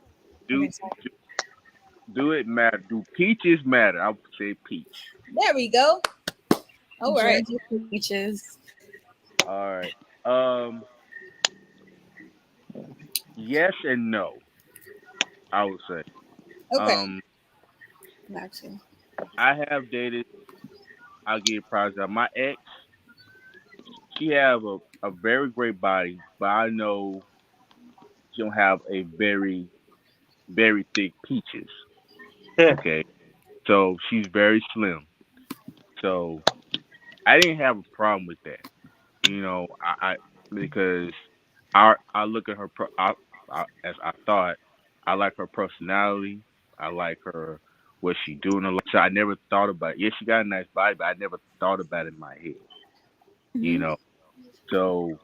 do Okay, sorry. do, do it matter? Do peaches matter? I would say peach. There we go. All right. Georgia peaches. All right. Um, yes and no. I would say. Okay. Um, Got you. I have dated. I'll give prize out. My ex, she have a very great body, but I know she don't have a very thick peaches. Okay, so she's very slim. So I didn't have a problem with that. I because I look at her as I thought I like her personality. I like her Was she doing a lot? So I never thought about. Yeah, she got a nice body, but I never thought about it in my head. You Hmm. know, so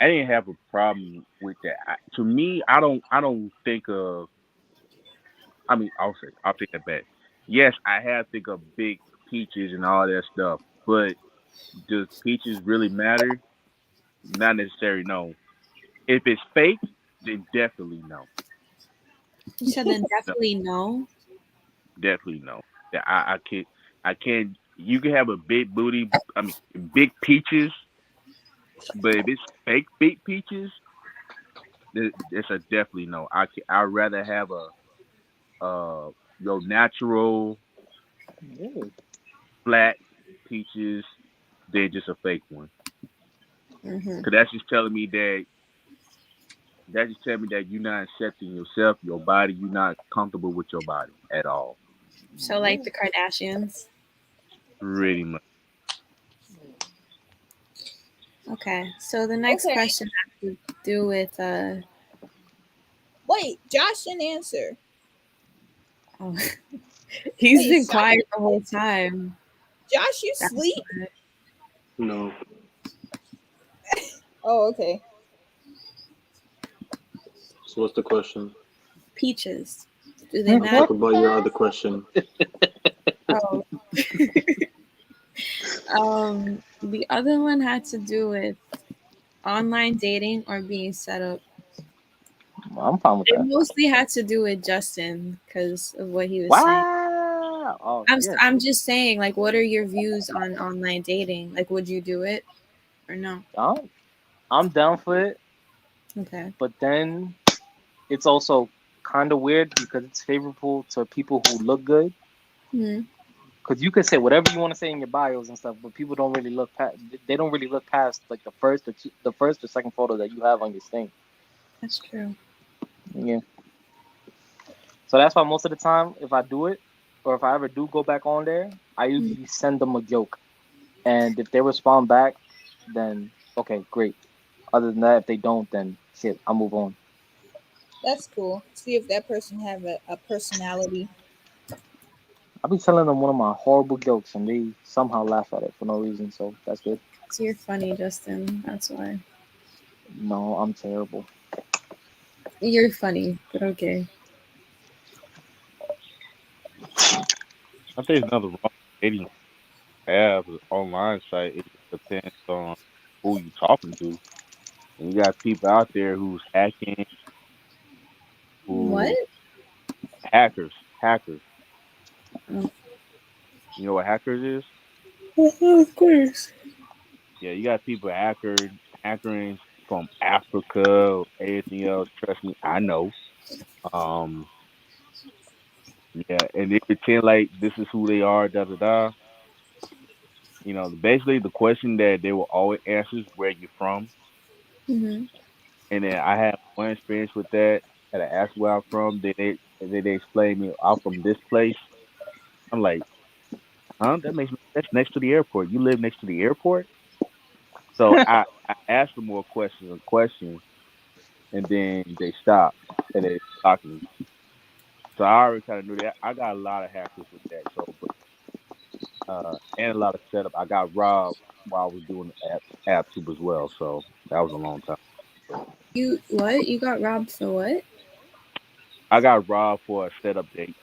I didn't have a problem with that. To me, I don't think of. I mean, I'll take that back. Yes, I have think of big peaches and all that stuff, but does peaches really matter? Not necessarily. No. If it's fake, then definitely no. You said then No, definitely no. definitely no. Yeah, I can't. You can have a big booty. I mean, big peaches, but if it's fake big peaches, it's a definitely no. I'd rather have a your natural Yeah. flat peaches than just a fake one. Hmm. Cause that's just telling me that you're not accepting yourself, your body. You're not comfortable with your body at all. So like the Kardashians. Pretty much. Okay. So the next Okay. question has to do with Wait, Josh didn't answer. oh, he's Wait, been Josh, quiet the whole time. Josh, you That's sleep? why. No. Oh, okay. So what's the question? Peaches. Do they matter? Talk about your other question. Oh. The other one had to do with online dating or being set up. I'm fine with It that. mostly had to do with Justin because of what he was saying. Wow. Oh shit. I'm just saying, like, what are your views on online dating? Like, would you do it or no? I'm, I'm down for it, Okay. but then it's also kind of weird because it's favorable to people who look good. Hmm. Because you can say whatever you want to say in your bios and stuff, but people don't really look past. They don't really look past like the first or second photo that you have on your thing. That's true. Yeah. So that's why most of the time, if I do it, or if I ever do go back on there, I Mhm. usually send them a joke, and if they respond back, then okay, great. Other than that, if they don't, then shit, I'll move on. That's cool. See if that person have a personality. I'll be telling them one of my horrible jokes, and they somehow laugh at it for no reason. So that's good. So you're funny, Justin. That's why. No, I'm terrible. You're funny, but okay. I think there's nothing wrong with dating apps, online site. It just depends on who you talking to. And you got people out there who's hacking, What? who hackers. Oh. You know what hackers is? Of course. Yeah, you got people hackering from Africa or anything else. Trust me, I know. Um, yeah, and they pretend like this is who they are. Da da da. Basically the question that they will always answer is where you from. Hmm. And then I had one experience with that. And I asked where I'm from. Then they explained me I'm from this place. I'm like, huh? That's next to the airport. You live next to the airport? So I asked them more questions and questions, and then they stopped and they blocked me. So I already kind of knew that. I got a lot of hackers with that. So, but and a lot of setup. I got robbed while I was doing the app tube as well. So that was a long time. You what? You got robbed for what? I got robbed for a setup date.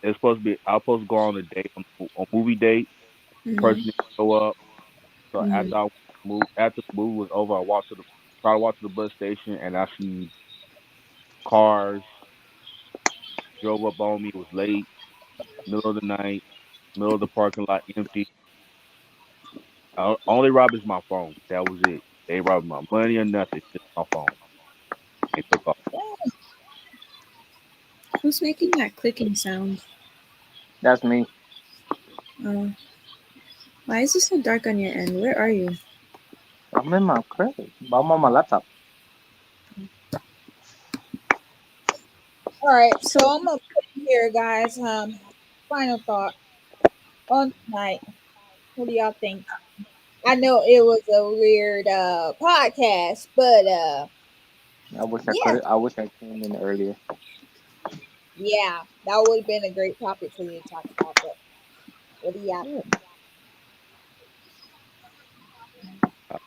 It's supposed to be. I was supposed to go on a date on a movie date. Person Hmm. didn't show up. So Hmm. after the movie was over, tried to walk to the bus station, and I see cars drove up on me. It was late, middle of the night, middle of the parking lot, empty. Only robbed is my phone. That was it. They robbed my money or nothing, just my phone. They took off. Who's making that clicking sound? That's me. Oh, why is it so dark on your end? Where are you? I'm in my crib. I'm on my laptop. All right, so So, I'm gonna put here, guys. Final thought on tonight. What do y'all think? I know it was a weird podcast, but I wish I yeah, could. I wish I came in earlier. Yeah, that would have been a great topic for you to talk about. But what do you have? Yeah. I,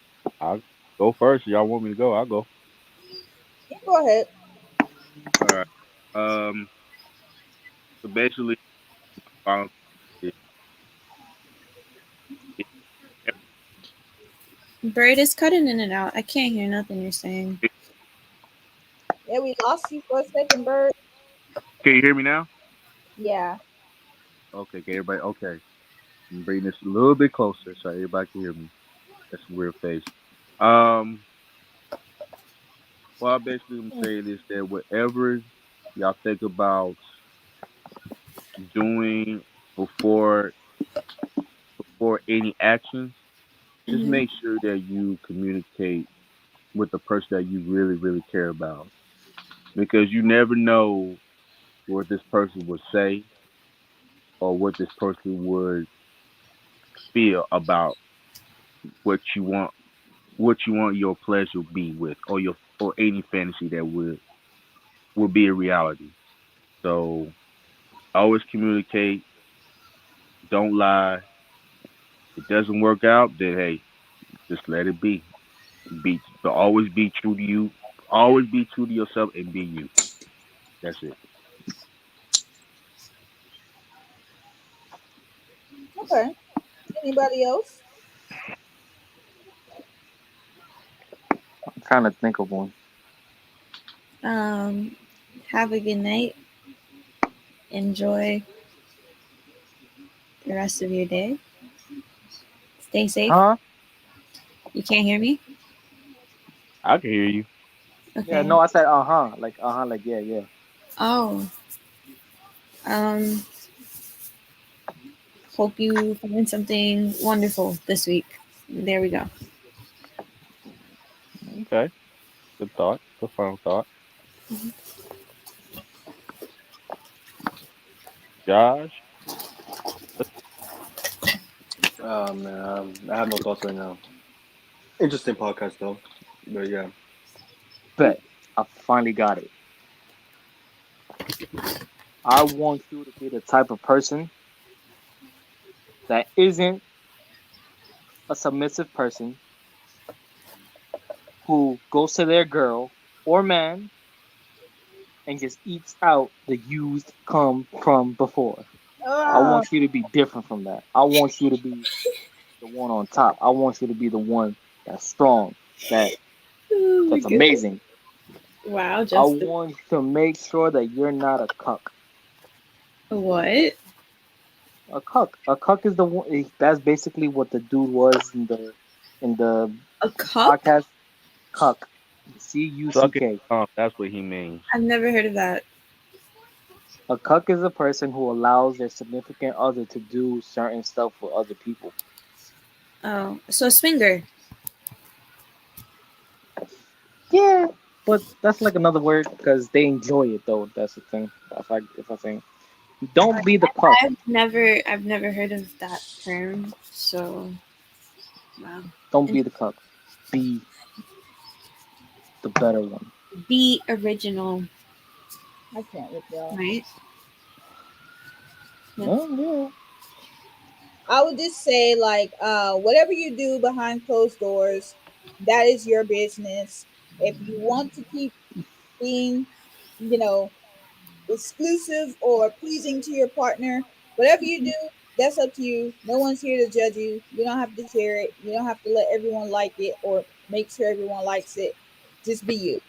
I'll go first. Y'all want me to go? I'll go. Yeah, go ahead. All right. Um. So basically, um, it, it, Bird is cutting in and out. I can't hear nothing you're saying. Yeah, we lost you for a second, Bird. can you hear me now? Yeah. Okay. Okay. Everybody. Okay. I'm bringing this a little bit closer so everybody can hear me. That's a weird face. Um. Well, basically, I'm saying is that whatever y'all think about doing before any actions, just Hmm. make sure that you communicate with the person that you really, really care about. Because you never know what this person would say or what this person would feel about what you want your pleasure be with or any fantasy that would be a reality. So always communicate, don't lie. If it doesn't work out, then hey, just let it be. But always be true to you. Always be true to yourself and be you. That's it. Okay. Anybody else? I'm trying to think of one. Um, have a good night. Enjoy the rest of your day. Stay safe. Huh? You can't hear me? I can hear you. Yeah, Okay. no, I said like yeah, yeah. Oh, um, hope you find something wonderful this week. There we go. Okay. Good thought. Good final thought. Josh. Man, I have no thoughts right now. Interesting podcast though, but yeah. Bet. I finally got it. I want you to be the type of person that isn't a submissive person who goes to their girl or man and just eats out the used come from before. I Ah, want you to be different from that. I want you to be the one on top. I want you to be the one that's strong, that Oh my that's goodness. amazing. Wow, I Justin. want you to make sure that you're not a cuck. What? A cuck. A cuck is the one. That's basically what the dude was in the A cuck? podcast. Cuck. Sucking CUCK. that's what he means. I've never heard of that. A cuck is a person who allows their significant other to do certain stuff for other people. Oh, so a swinger. Yeah, but that's like another word because they enjoy it though. That's the thing. If I think, don't be the cuck. I've never heard of that term. So wow. Don't And be the cuck. Be the better one. be original, I can't with y'all. right? That's Well, yeah. I would just say like whatever you do behind closed doors, that is your business. If you want to keep being, you know, exclusive or pleasing to your partner, whatever you do, that's up to you. No one's here to judge you. You don't have to share it. You don't have to let everyone like it or make sure everyone likes it. Just be you.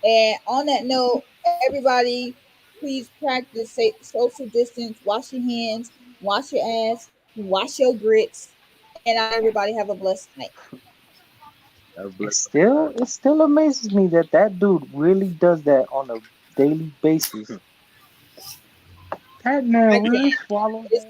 And on that note, everybody, please practice social distance. Wash your hands, wash your ass, wash your grits, and everybody have a blessed night. It still amazes me that that dude really does that on a daily basis. That I man really can't. swallows It's that.